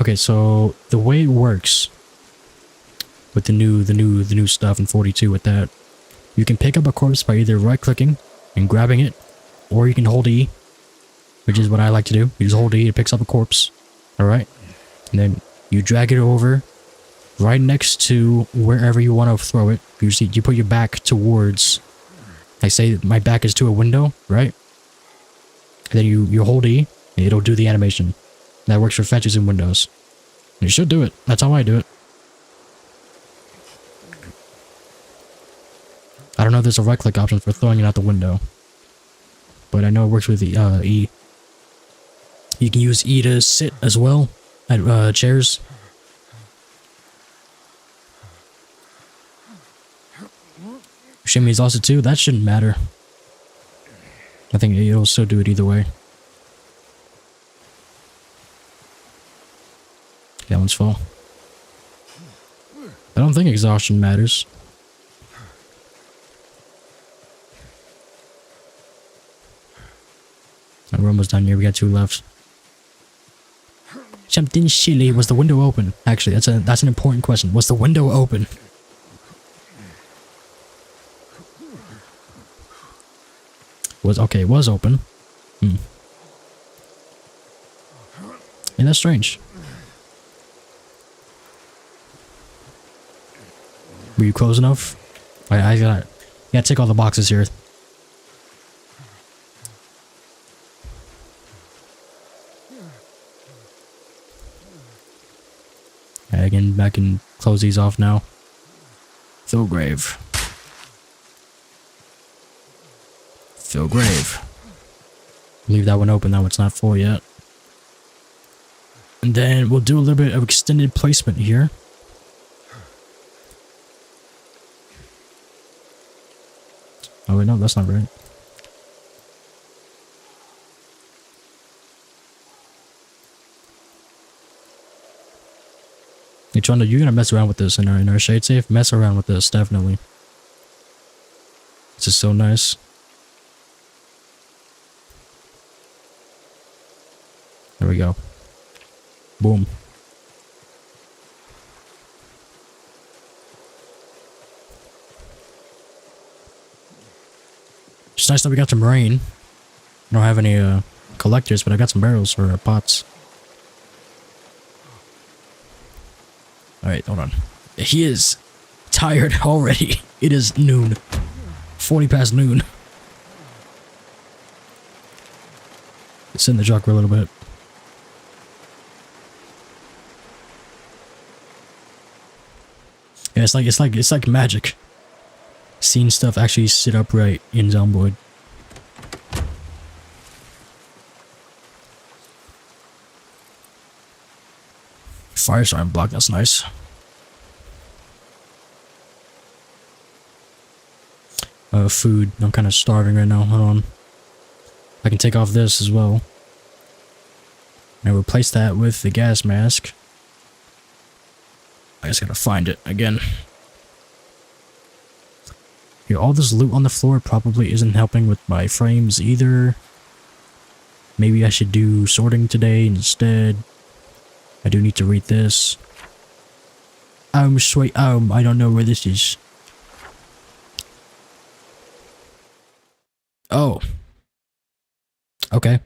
Okay, so the way it works with the new stuff in 42 with that, you can pick up a corpse by either right-clicking and grabbing it, or you can hold E, which is what I like to do. You just hold E, it picks up a corpse, alright? And then you drag it over right next to wherever you want to throw it. You put your back towards, I say my back is to a window, right? And then you hold E, and it'll do the animation. That works for fences and windows. And you should do it. That's how I do it. I don't know if there's a right-click option for throwing it out the window, but I know it works with the E. You can use E to sit as well at chairs. Shimmy's also too. That shouldn't matter. I think it'll still do it either way. That one's full. I don't think exhaustion matters. We're almost done here. We got 2 left. Something silly. Was the window open? Actually, that's an important question. Was the window open? It was open. And that's strange. Were you close enough? I gotta tick all the boxes here. I can close these off now. Fill grave. Fill grave. Leave that one open. That one's not full yet. And then we'll do a little bit of extended placement here. Oh wait, no, that's not right. Hey Trundle, you're gonna mess around with this in our shade safe? Mess around with this, definitely. This is so nice. There we go. Boom. It's nice that we got some rain. I don't have any collectors, but I got some barrels for pots. Alright, hold on. He is tired already. It is noon. 40 past noon. Sit in the truck for a little bit. Yeah, it's like magic. Seeing stuff actually sit upright in Zomboid. Fire starting block, that's nice. Food. I'm kind of starving right now. Hold on. I can take off this as well. And replace that with the gas mask. I just gotta find it again. Yeah, all this loot on the floor probably isn't helping with my frames either. Maybe I should do sorting today instead. I do need to read this. Sweet I don't know where this is. Oh. Okay.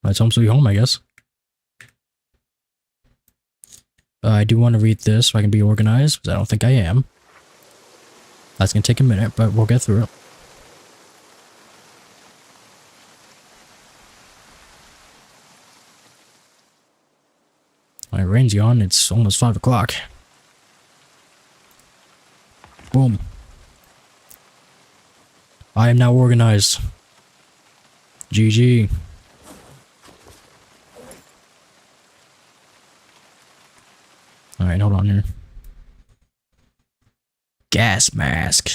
That's home sweet home, I guess. I do want to read this so I can be organized, because I don't think I am. That's going to take a minute, but we'll get through it. My rain's gone, it's almost 5 o'clock. Boom. I am now organized. GG. Alright, hold on here. Gas mask.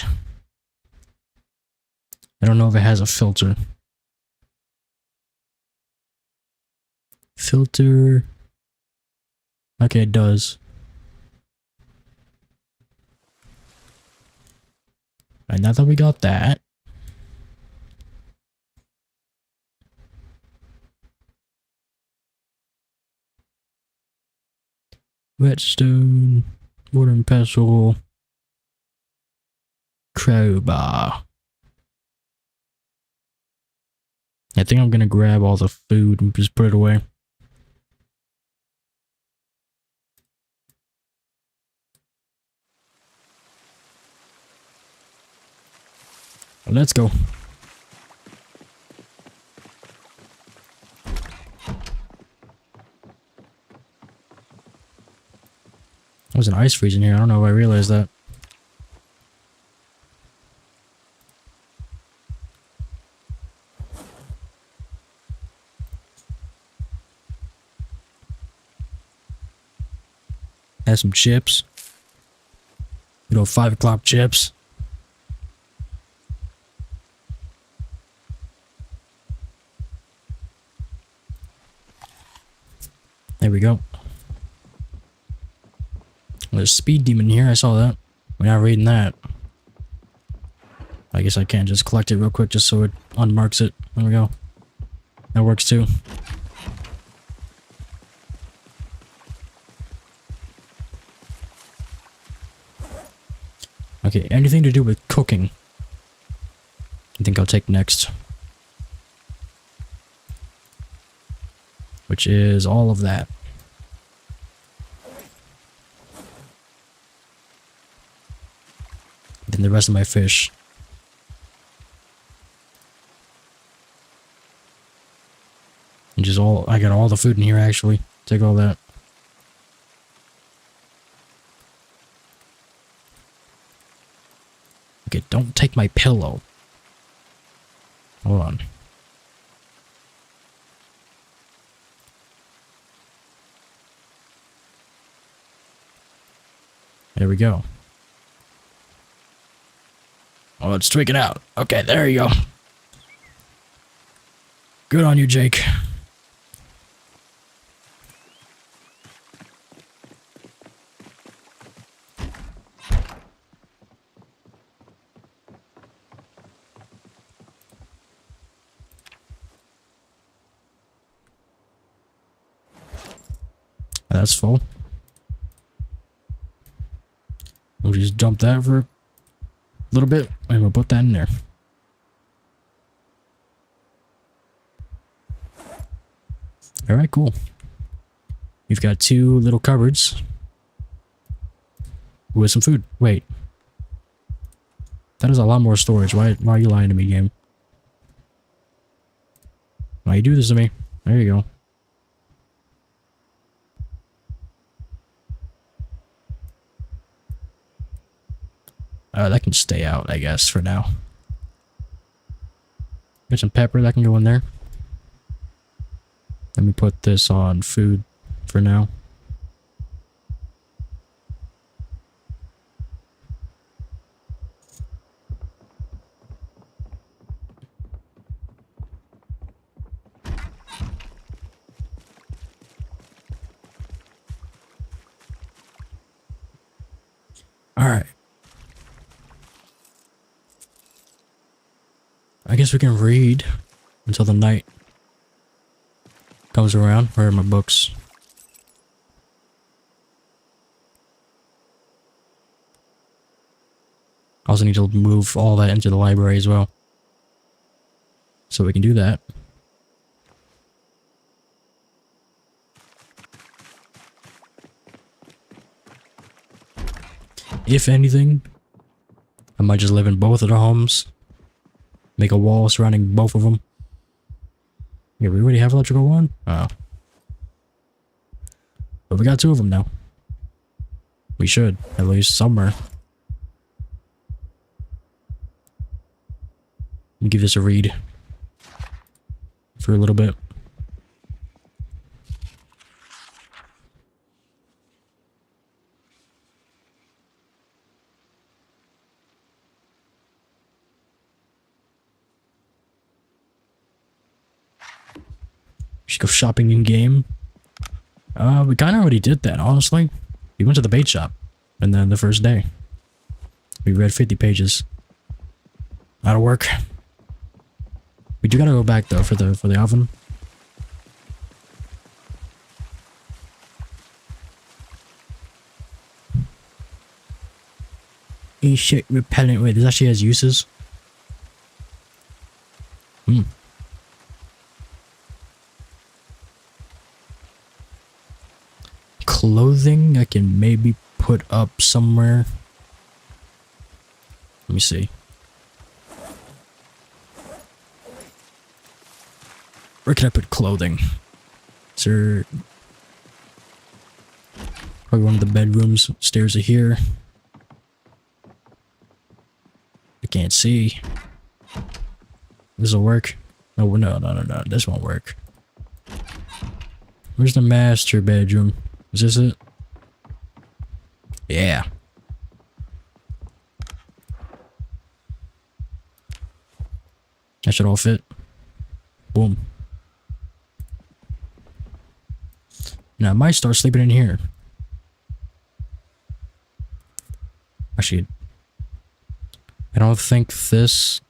I don't know if it has a filter. Filter. Okay, it does. Alright, now that we got that. Whetstone, mortar and pestle, crowbar. I think I'm gonna grab all the food and just put it away. Let's go. There's an ice freeze in here. I don't know if I realized that. Have some chips. You know, 5 o'clock chips. There we go. There's a speed demon here. I saw that. We're not reading that. I guess I can't just collect it real quick just so it unmarks it. There we go. That works too. Okay, anything to do with cooking, I think I'll take next. Which is all of that. Then the rest of my fish. And just all, I got all the food in here actually. Take all that. Okay, don't take my pillow. Hold on. There we go. Oh, it's tweaking out. Okay, there you go. Good on you, Jake. That's full. We'll just dump that for a little bit and we'll put that in there. Alright, cool. We've got 2 little cupboards with some food. Wait. That is a lot more storage. Why are you lying to me, game? Why you do this to me? There you go. That can stay out, I guess, for now. Get some pepper, that can go in there. Let me put this on food for now. Alright. I guess we can read until the night comes around. Where are my books? I also need to move all that into the library as well. So we can do that. If anything, I might just live in both of the homes. Make a wall surrounding both of them. Yeah, we already have electrical one? Oh. But we got 2 of them now. We should, at least somewhere. Let me give this a read. For a little bit. Should go shopping in game. We kind of already did that, honestly. We went to the bait shop, and then the first day, we read 50 pages. That'll work. We do gotta go back though for the oven. Insect repellent. Wait, this actually has uses. Clothing I can maybe put up somewhere. Let me see. Where can I put clothing? Is there... Probably one of the bedrooms. Stairs are here. I can't see. This'll work. No, no. This won't work. Where's the master bedroom? Is this it? Yeah. That should all fit. Boom. Now I might start sleeping in here. Actually, I don't think this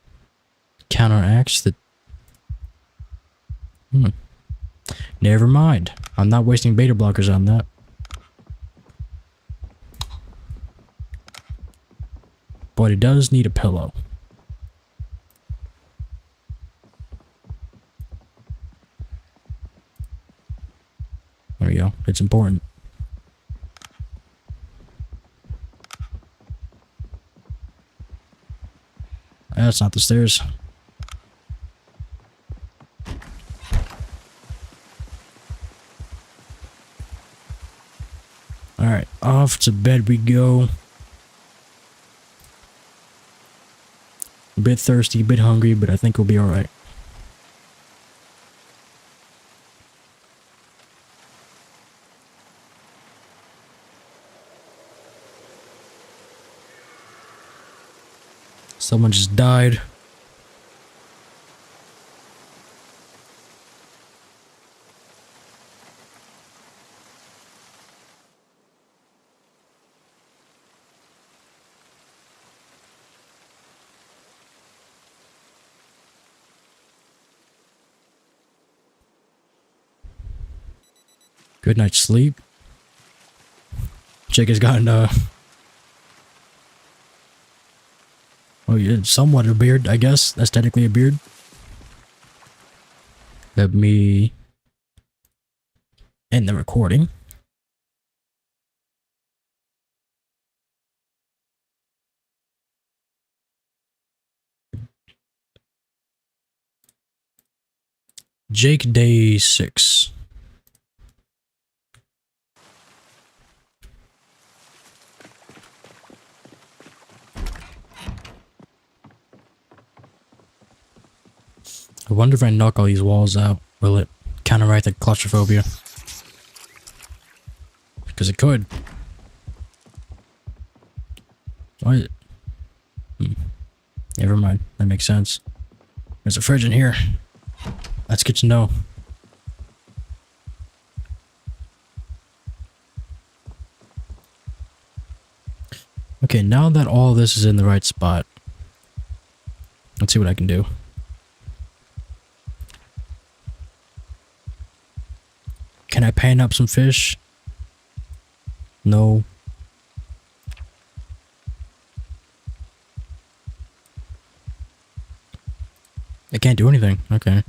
counteracts the... Never mind. I'm not wasting beta blockers on that. But it does need a pillow. There we go. It's important. That's not the stairs. Alright, off to bed we go. A bit thirsty, a bit hungry, but I think we'll be alright. Someone just died. Good night's sleep. Jake has gotten oh yeah, somewhat a beard, I guess. That's technically a beard. Let me end the recording. Jake Day 6. I wonder if I knock all these walls out, will it counteract the claustrophobia? Because it could. What? Never mind. That makes sense. There's a fridge in here. That's good to know. Okay. Okay, now that all this is in the right spot, let's see what I can do. Can I pan up some fish? No. I can't do anything. Okay.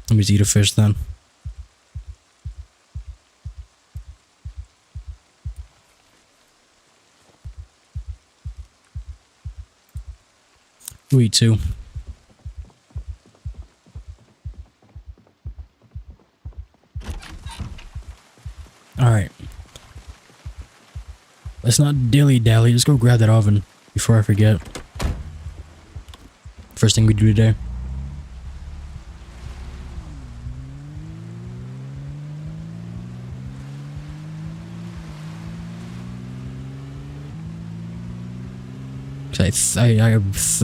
Let me just eat a fish then. You eat too. Alright. Let's not dilly-dally. Let's go grab that oven before I forget. First thing we do today.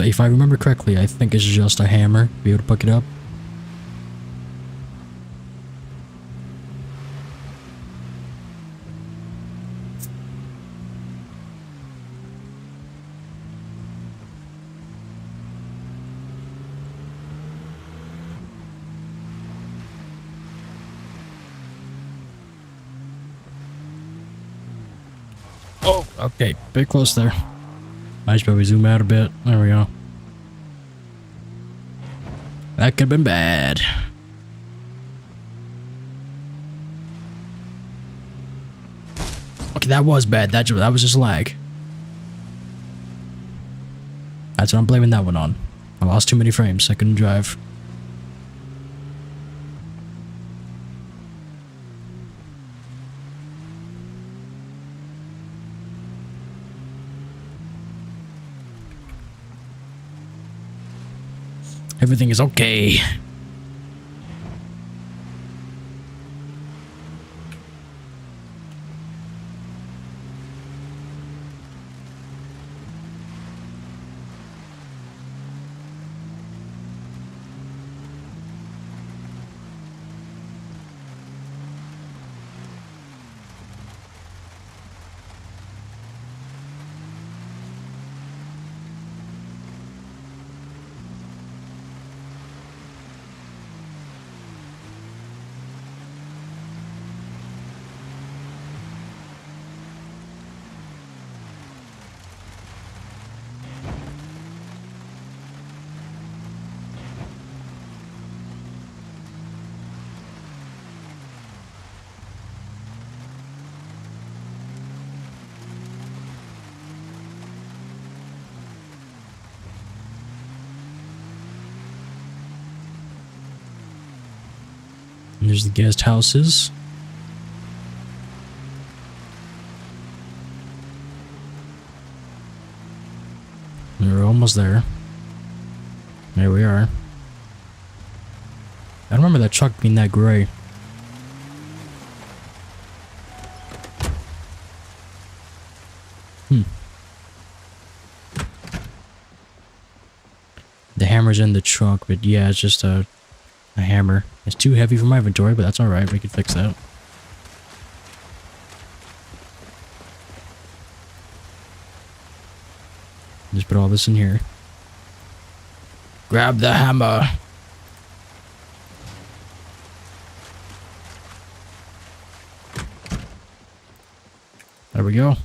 If I remember correctly, I think it's just a hammer to be able to pick it up. Oh, okay, bit close there. I should probably zoom out a bit. There we go. That could have been bad. Okay, that was bad. That was just lag. That's what I'm blaming that one on. I lost too many frames. I couldn't drive. Everything is okay. And there's the guest houses. We're almost there. There we are. I remember that truck being that gray. The hammer's in the truck, but yeah, it's just a hammer. It's too heavy for my inventory, but that's alright. We can fix that. Just put all this in here. Grab the hammer. There we go.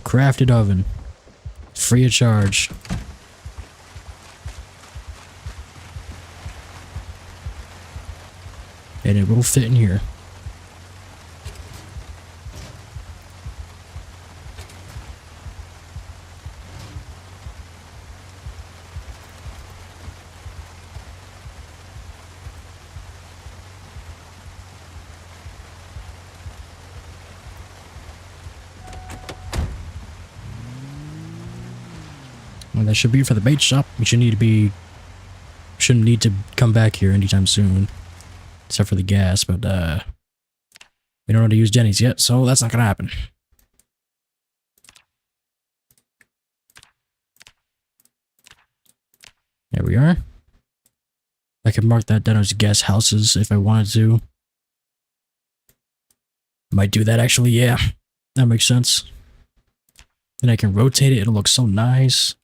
Crafted oven. Free of charge. And it will fit in here. Well, that should be for the bait shop. We shouldn't need to come back here anytime soon. Except for the gas, but we don't know how to use Jenny's yet, so that's not gonna happen. There we are. That could could mark that down as guest houses if I wanted to. Might do that actually, yeah. That makes sense. Then I can rotate it, it'll look so nice.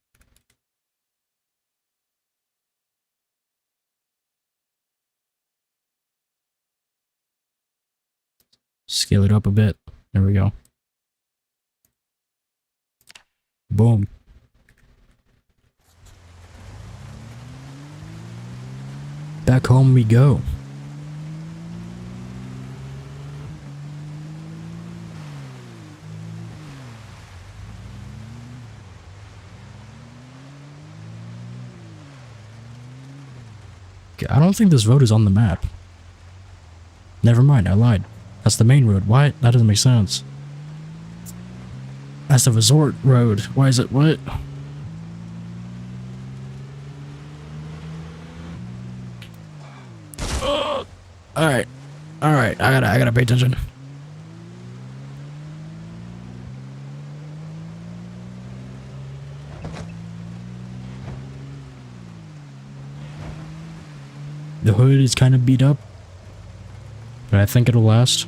Scale it up a bit. There we go. Boom. Back home we go. Okay, I don't think this road is on the map. Never mind, I lied. That's the main road. What? That doesn't make sense. That's the resort road. Why is it what? Alright. Alright, I gotta pay attention. The hood is kind of beat up, but I think it'll last.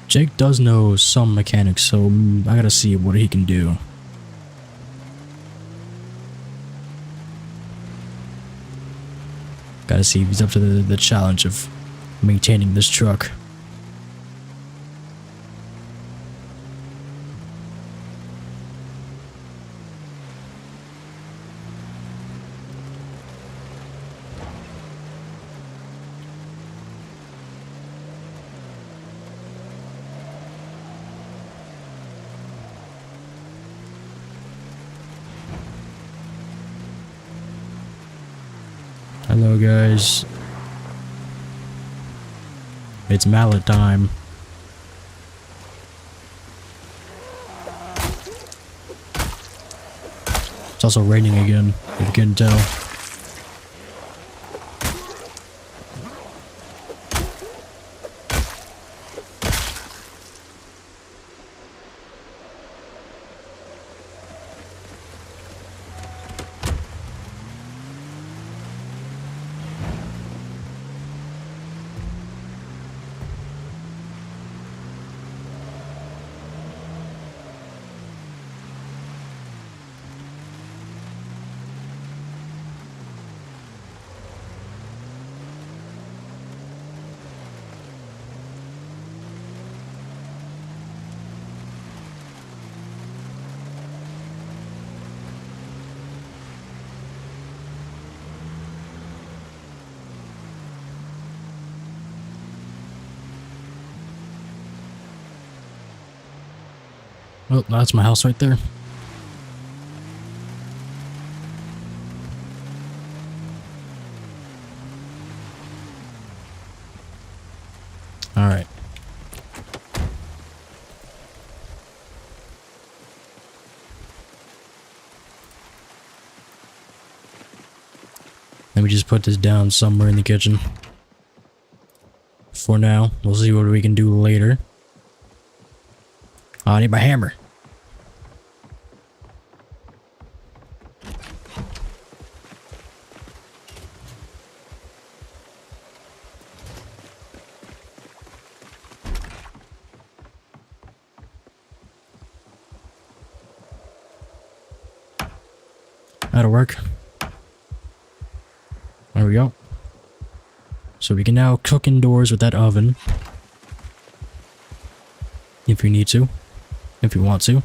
Jake does know some mechanics, so I gotta see what he can do. Gotta see if he's up to the challenge of maintaining this truck. Hello guys. It's mallet time. It's also raining again, if you couldn't tell. Oh, that's my house right there. Alright. Let me just put this down somewhere in the kitchen. For now, we'll see what we can do later. Oh, I need my hammer. That'll work. There we go. So we can now cook indoors with that oven. If you need to. If you want to.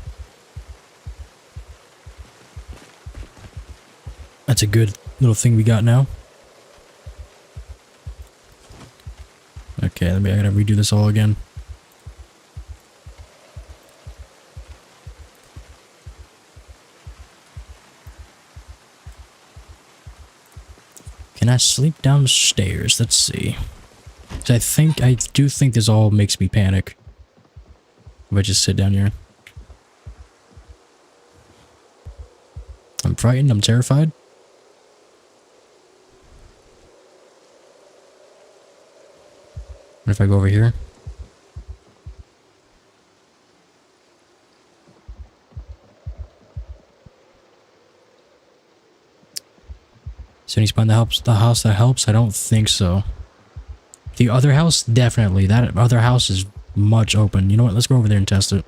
That's a good little thing we got now. Okay, I gotta redo this all again. Can I sleep downstairs? Let's see. I do think this all makes me panic. if I just sit down here. I'm frightened, I'm terrified. What if I go over here? Is there any spot in the house that helps? I don't think so. The other house, definitely. That other house is much open. You know what? Let's go over there and test it.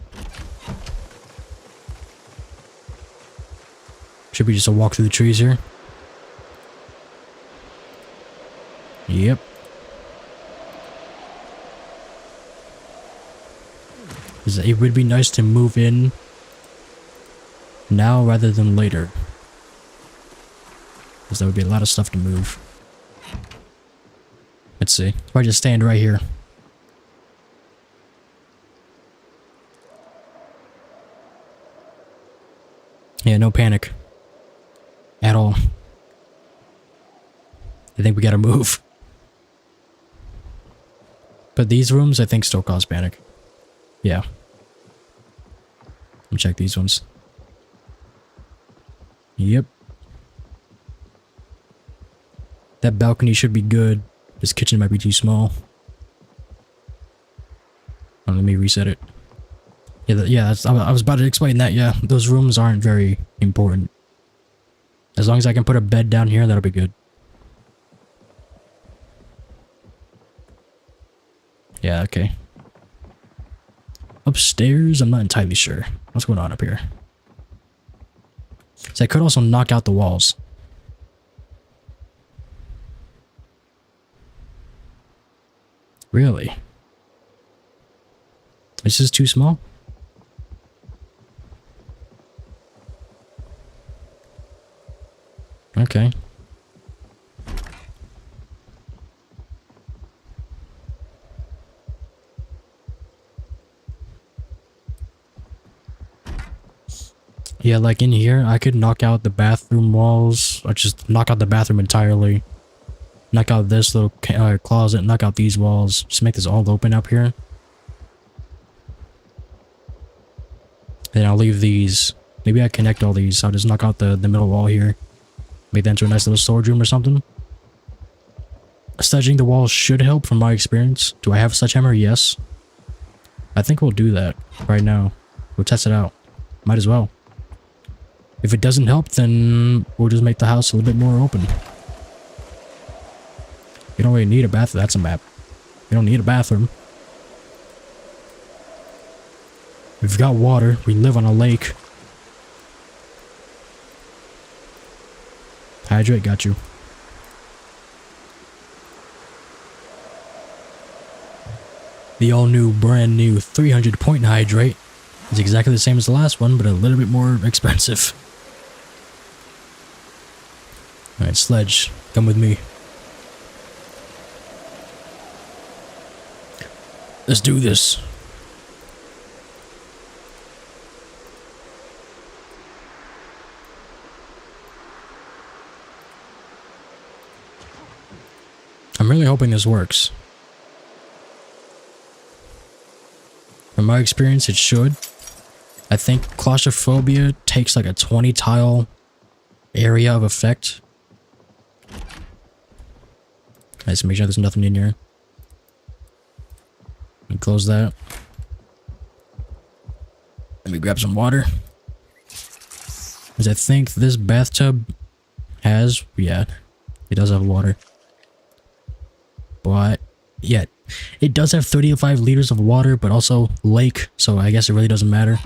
Should be just a walk through the trees here. Yep. It would be nice to move in now rather than later. Because there would be a lot of stuff to move. Let's see. If I just stand right here. Yeah, no panic. At all. I think we gotta move. But these rooms, I think, still cause panic. Yeah. Let me check these ones. Yep. That balcony should be good. This kitchen might be too small. Oh, let me reset it. Yeah, I was about to explain that. Yeah, those rooms aren't very important. As long as I can put a bed down here, that'll be good. Yeah, okay. Upstairs, I'm not entirely sure. What's going on up here? So I could also knock out the walls. Really? This is too small? Okay. Yeah, like in here, I could knock out the bathroom walls. Or just knock out the bathroom entirely. Knock out this little closet, knock out these walls. Just make this all open up here. Then I'll leave these. Maybe I connect all these. I'll just knock out the middle wall here. Make that into a nice little storage room or something. Staging the walls should help from my experience. Do I have a sledgehammer? Yes. I think we'll do that right now. We'll test it out. Might as well. If it doesn't help, then we'll just make the house a little bit more open. You don't really need a bathroom. That's a map. You don't need a bathroom. We've got water. We live on a lake. Hydrate, got you. The all-new, brand-new 300-point hydrate is exactly the same as the last one, but a little bit more expensive. Alright, sledge, come with me. Let's do this. I'm really hoping this works. From my experience, it should. I think claustrophobia takes like a 20 tile area of effect. Let's make sure there's nothing in here. Let me close that. Let me grab some water. Because I think this bathtub has, yeah, it does have water. But, yeah, it does have 35 liters of water, but also lake, so I guess it really doesn't matter.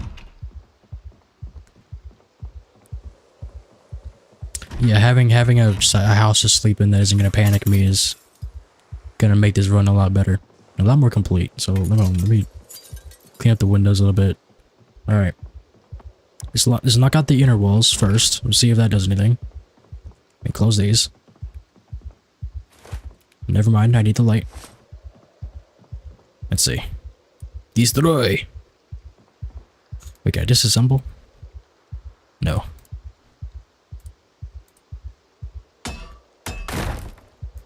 Yeah, having a house to sleep in that isn't going to panic me is going to make this run a lot better. A lot more complete. So, let me clean up the windows a little bit. Alright. Let's knock out the inner walls first. Let's see if that does anything. Let me close these. Never mind, I need the light. Let's see. Destroy! Wait, can I disassemble? No.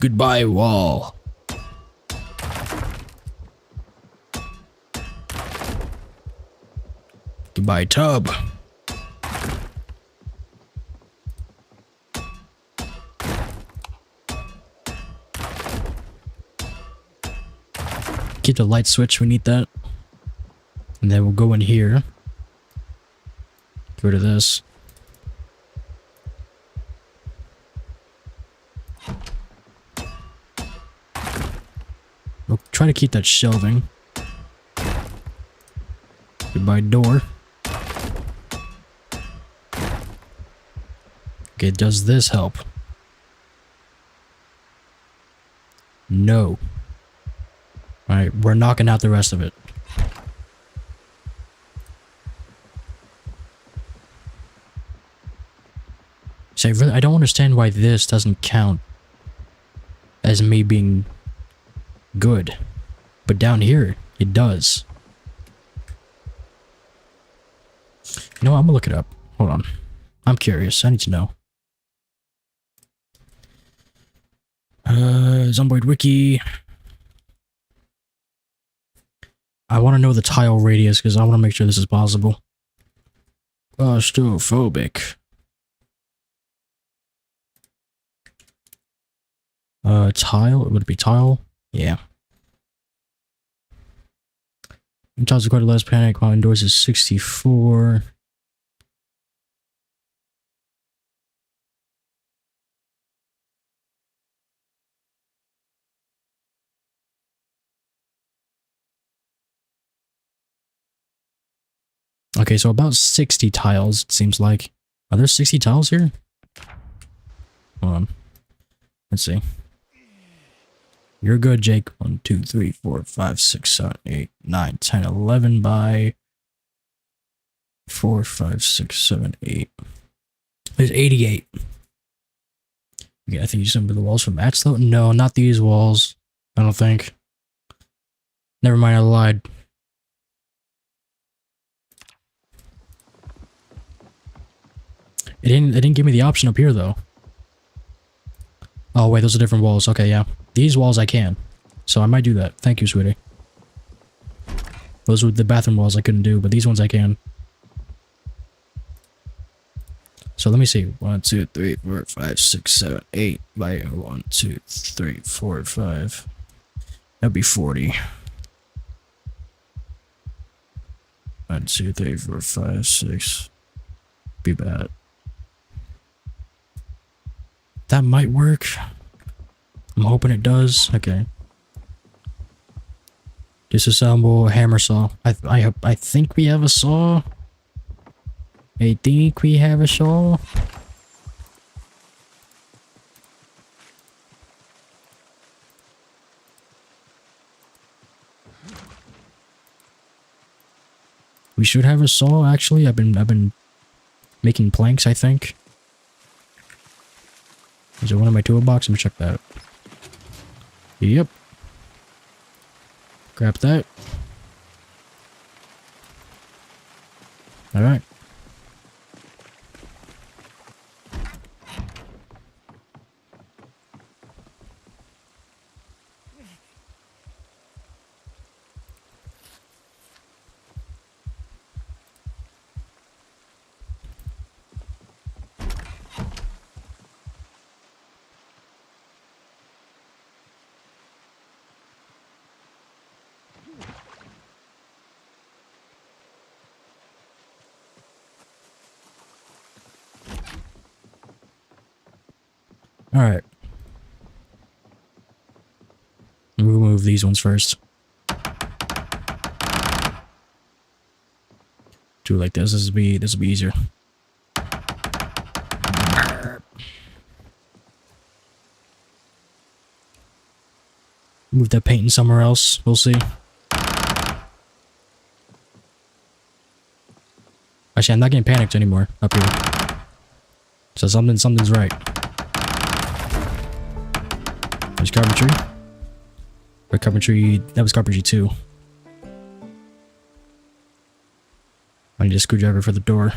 Goodbye, wall. Goodbye, tub. Keep the light switch, we need that. And then we'll go in here. Get rid of this. We'll try to keep that shelving. Goodbye, door. Okay, does this help? No. Alright, we're knocking out the rest of it. So I don't understand why this doesn't count as me being good. But down here, it does. You know what? I'm gonna look it up. Hold on. I'm curious. I need to know. Zomboid Wiki. I want to know the tile radius because I want to make sure this is possible. Claustrophobic. Tile? Would it be tile? Yeah. Tiles required less panic while indoors is 64. Okay, so about 60 tiles, it seems like. Are there 60 tiles here? Hold on. Let's see. You're good, Jake. 1, 2, 3, 4, 5, 6, 7, 8, 9, 10, 11 by 4, 5, 6, 7, 8. There's 88. Okay, I think you sent me the walls from mats though? No, not these walls. I don't think. Never mind, I lied. It didn't give me the option up here though. Oh wait, those are different walls. Okay, yeah. These walls I can. So I might do that. Thank you, sweetie. Those were the bathroom walls I couldn't do, but these ones I can. So let me see. 1, 2, 3, 4, 5, 6, 7, 8 by 1, 2, 3, 4, 5. That'd be 40. 1, 2, 3, 4, 5, 6. Be bad. That might work. I'm hoping it does. Okay. Disassemble hammer saw. I think we have a saw. I think we have a saw. We should have a saw actually. I've been making planks, I think. Is there one in my toolbox? Let me check that. Yep. Grab that. Alright. Alright. We'll remove these ones first. Do it like this. This will be easier. Move that painting somewhere else. We'll see. Actually, I'm not getting panicked anymore up here. So something's right. There's carpentry. Or carpentry. That was carpentry 2. I need a screwdriver for the door.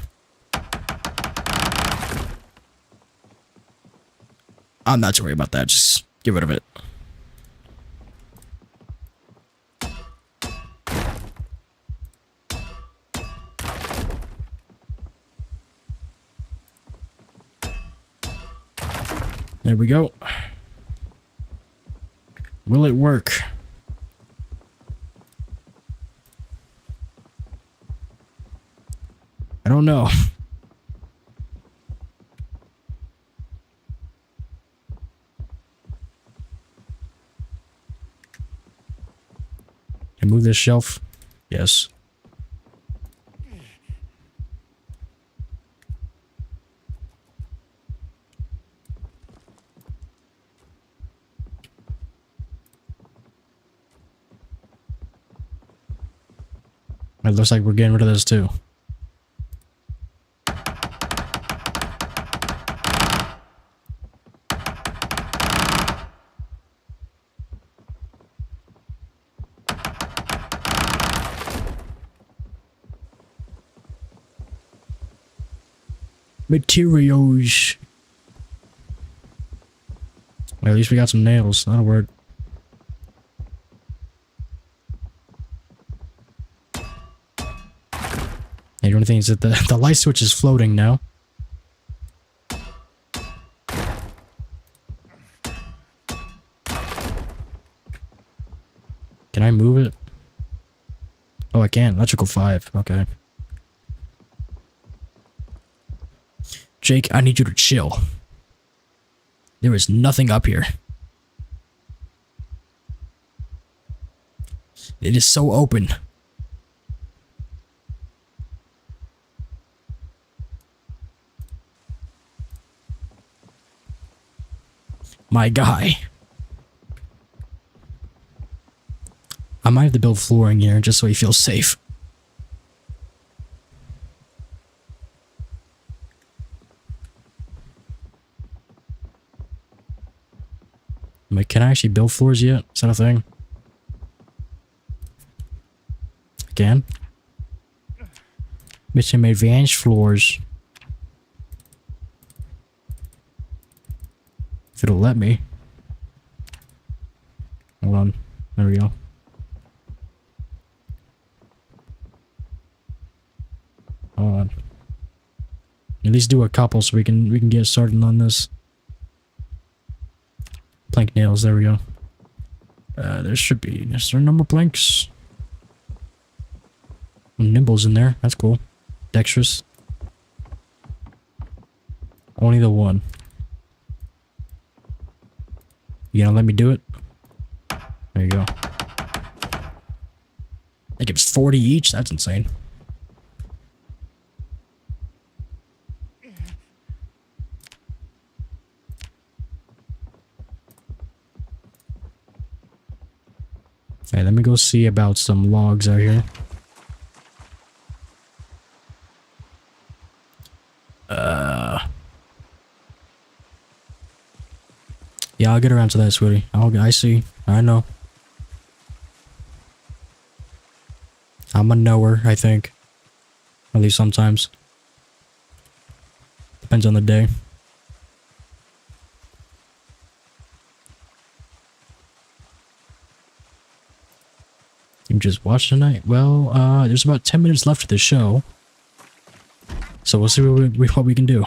I'm not too worried about that. Just get rid of it. There we go. Will it work? I don't know. Can I move this shelf? Yes. It looks like we're getting rid of this too. Materials. Well, at least we got some nails. That'll work. The only thing is that the light switch is floating now. Can I move it? Oh, I can. Electrical 5. Okay. Jake, I need you to chill. There is nothing up here. It is so open. My guy. I might have to build flooring here just so he feels safe. Like, can I actually build floors yet? Is that a thing? I can. With some advanced floors. If it'll let me. Hold on. There we go. Hold on. At least do a couple so we can get started on this. Plank nails, there we go. There should be. Is there no more planks? Nimble's in there. That's cool. Dexterous. Only the one. You gonna let me do it? There you go. I think it's 40 each. That's insane. Okay, let me go see about some logs out here. Yeah, I'll get around to that, sweetie. I see. I know. I'm a knower, I think. At least sometimes. Depends on the day. You just watch tonight? Well, there's about 10 minutes left of the show. So we'll see what we can do.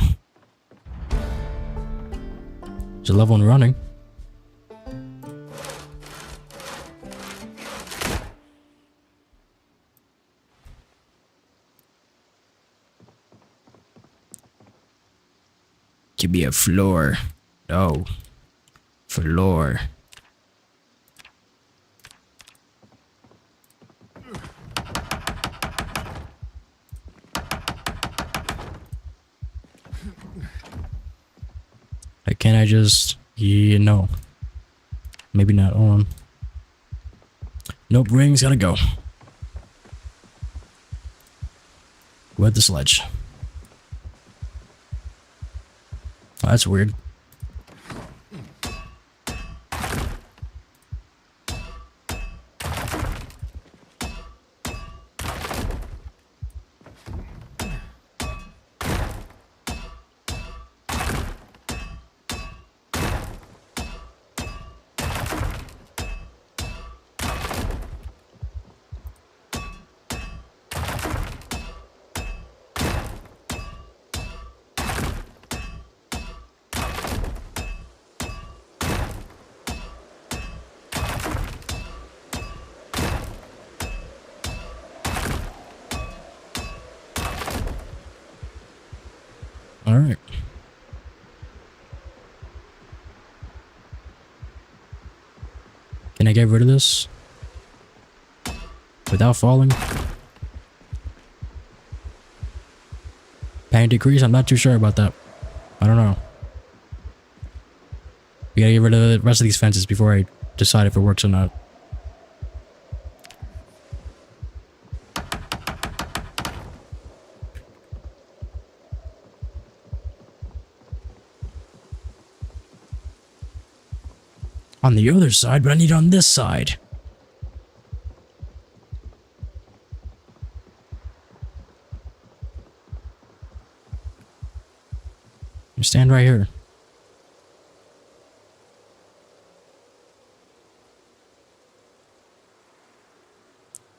There's a level in running. Give me a floor. No. Floor. Can I just... Yeah, no. Maybe not. Hold on. Nope, ring's gotta go. Where'd the sledge? Oh, that's weird. Alright. Can I get rid of this? Without falling? Panic decrease? I'm not too sure about that. I don't know. We gotta get rid of the rest of these fences before I decide if it works or not. On the other side, but I need it on this side. You stand right here.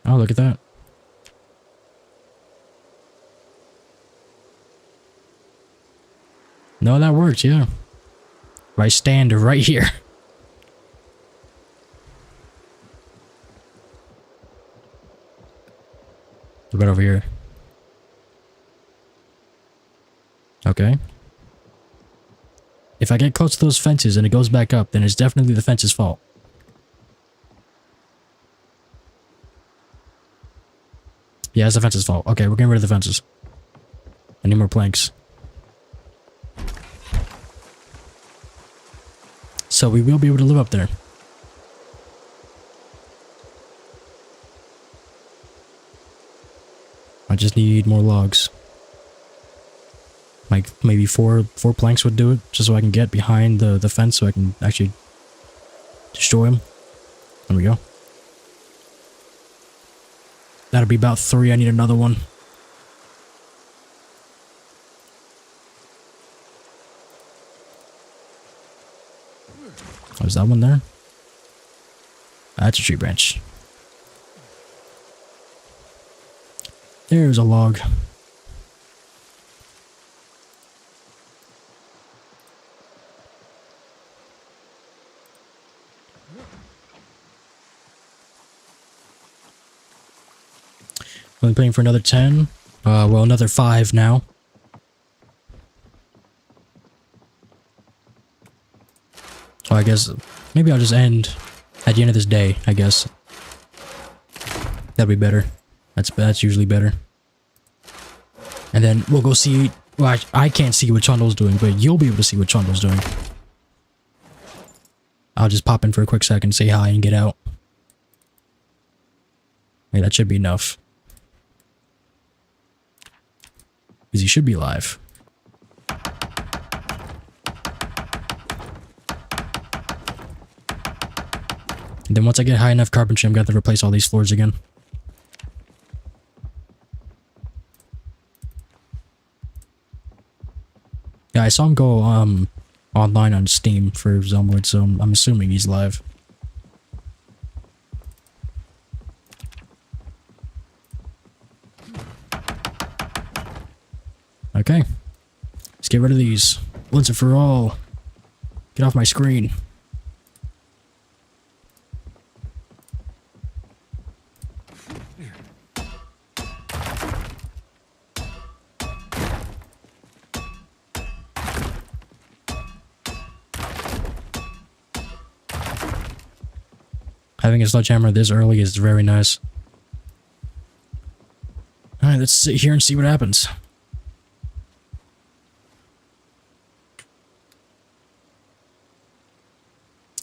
Oh, look at that. No, that works, yeah. I stand right here. What about over here? Okay. If I get close to those fences and it goes back up, then it's definitely the fence's fault. Yeah, it's the fence's fault. Okay, we're getting rid of the fences. I need more planks. So we will be able to live up there. I just need more logs. Like maybe four planks would do it, just so I can get behind the fence so I can actually destroy him. There we go. That'll be about 3. I need another one. Oh, is that one there? That's a tree branch. There's a log. I'm paying for another 10. Well, another 5 now. So I guess maybe I'll just end at the end of this day, I guess. That'd be better. That's usually better. And then we'll go see. Well, I can't see what Chondo's doing, but you'll be able to see what Chondo's doing. I'll just pop in for a quick second, say hi, and get out. Hey, that should be enough. Because he should be alive. And then once I get high enough carpentry, I'm going to have to replace all these floors again. Yeah, I saw him go online on Steam for Zomboid, so I'm assuming he's live. Okay. Let's get rid of these. Once and for all. Get off my screen. Having a sledgehammer this early is very nice. Alright, let's sit here and see what happens.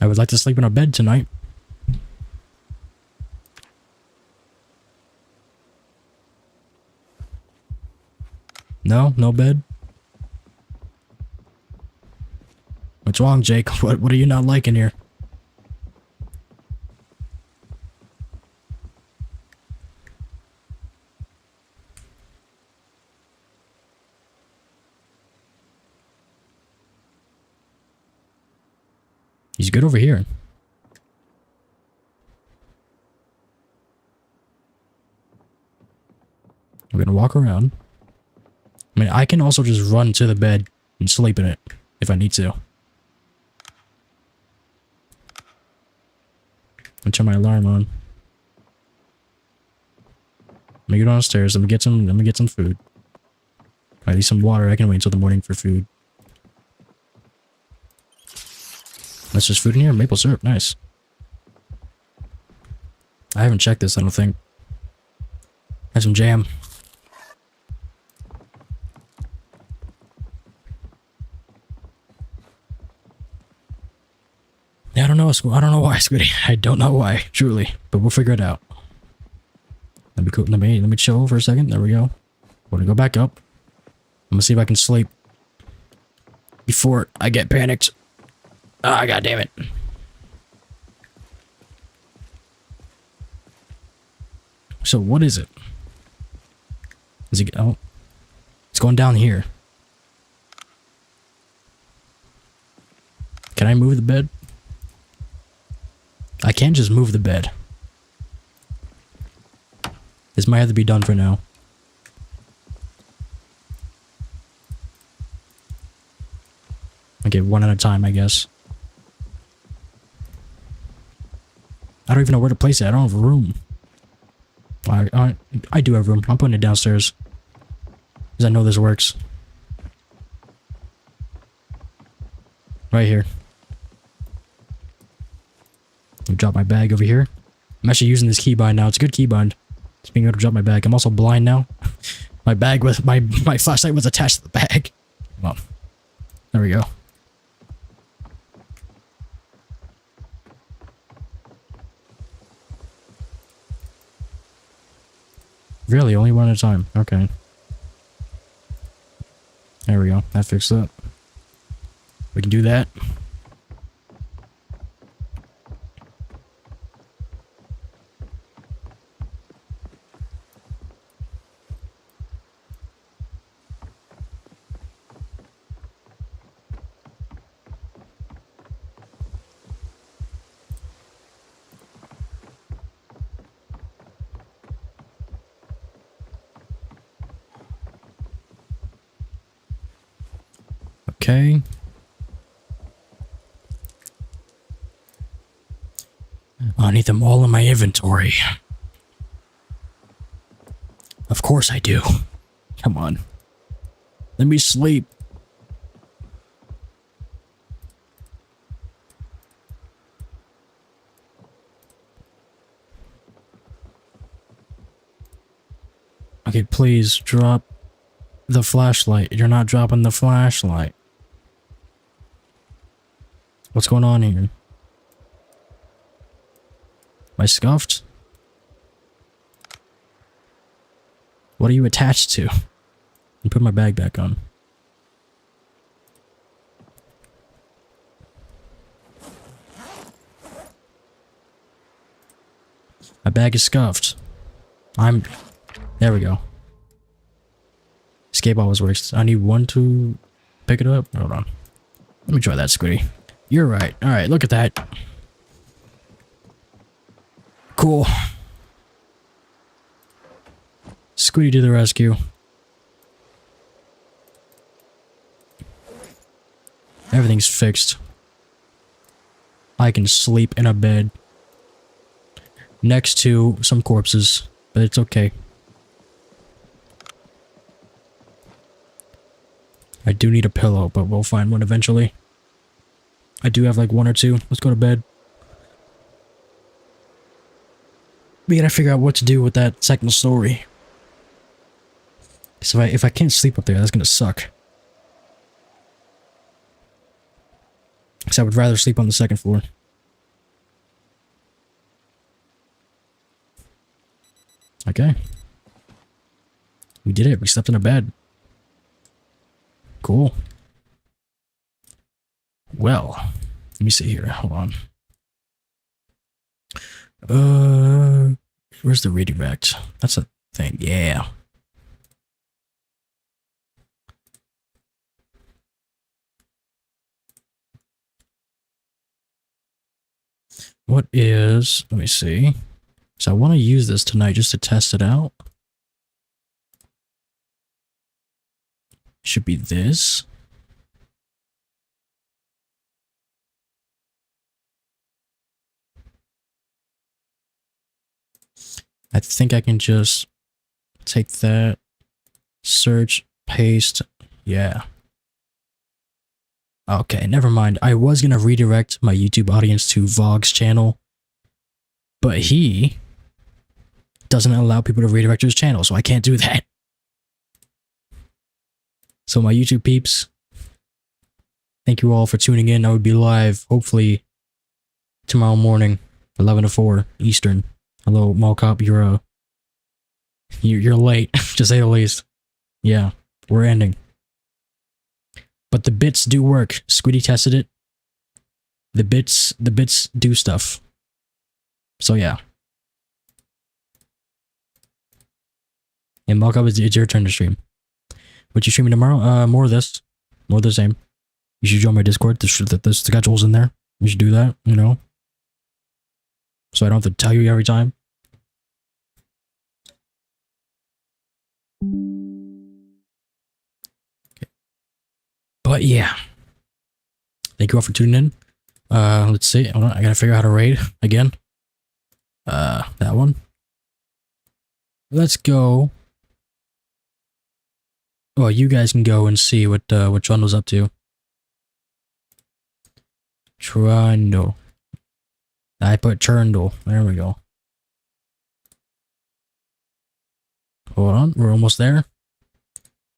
I would like to sleep in a bed tonight. No? No bed? What's wrong, Jake? What are you not liking here? He's good over here. We're gonna walk around. I mean, I can also just run to the bed and sleep in it if I need to. I'll turn my alarm on. Let me go downstairs. Let me get some food. I need some water. I can wait until the morning for food. That's just food in here. Maple syrup. Nice. I haven't checked this, I don't think. Have some jam. Yeah, I don't know. I don't know why, Squiddy. I don't know why, truly. But we'll figure it out. Let me, let me chill for a second. There we go. Want to go back up. I'm gonna see if I can sleep before I get panicked. Ah, god damn it. So what is it? Is it? Oh, it's going down here. Can I move the bed? I can't just move the bed. This might have to be done for now. Okay, one at a time, I guess. I don't even know where to place it. I don't have room. I do have room. I'm putting it downstairs. Because I know this works. Right here. I'll drop my bag over here. I'm actually using this keybind now. It's a good keybind. It's being able to drop my bag. I'm also blind now. My bag with my flashlight was attached to the bag. Well, there we go. Really? Only one at a time. Okay. There we go. That fixed it. We can do that. Okay. I need them all in my inventory. Of course I do. Come on. Let me sleep. Okay, please drop the flashlight. You're not dropping the flashlight. What's going on here? Am I scuffed? What are you attached to? And put my bag back on. My bag is scuffed. There we go. Escape always works. I need one to pick it up. Hold on. Let me try that, Squiddy. You're right. Alright, look at that. Cool. Squiddy to the rescue. Everything's fixed. I can sleep in a bed next to some corpses, but it's okay. I do need a pillow, but we'll find one eventually. I do have like one or two. Let's go to bed. We gotta figure out what to do with that second story. So if I can't sleep up there, that's gonna suck. So I would rather sleep on the second floor. Okay. We did it. We slept in a bed. Cool. Well, let me see here. Hold on. Where's the redirect? That's a thing. Yeah. What is, let me see. So I want to use this tonight just to test it out. Should be this. I think I can just take that, search, Paste. Yeah. Okay, never mind. I was gonna redirect my YouTube audience to Vogg's channel, but he doesn't allow people to redirect to his channel, so I can't do that. So my YouTube peeps, thank you all for tuning in. I would be live, hopefully, tomorrow morning, 11 to 4 Eastern. Hello, Mall Cop, you're late, to say the least. Yeah, we're ending. But the bits do work. Squiddy tested it. The bits do stuff. So yeah. And Mall Cop, it's your turn to stream. What you streaming tomorrow? More of this. More of the same. You should join my Discord. The schedule's in there. You should do that, you know? So I don't have to tell you every time. Okay. But yeah. Thank you all for tuning in. Let's see. Hold on, I gotta figure out how to raid again. That one. Let's go. Well, you guys can go and see what Trundle's up to. Trundle. I put Trundle. There we go. Hold on, we're almost there.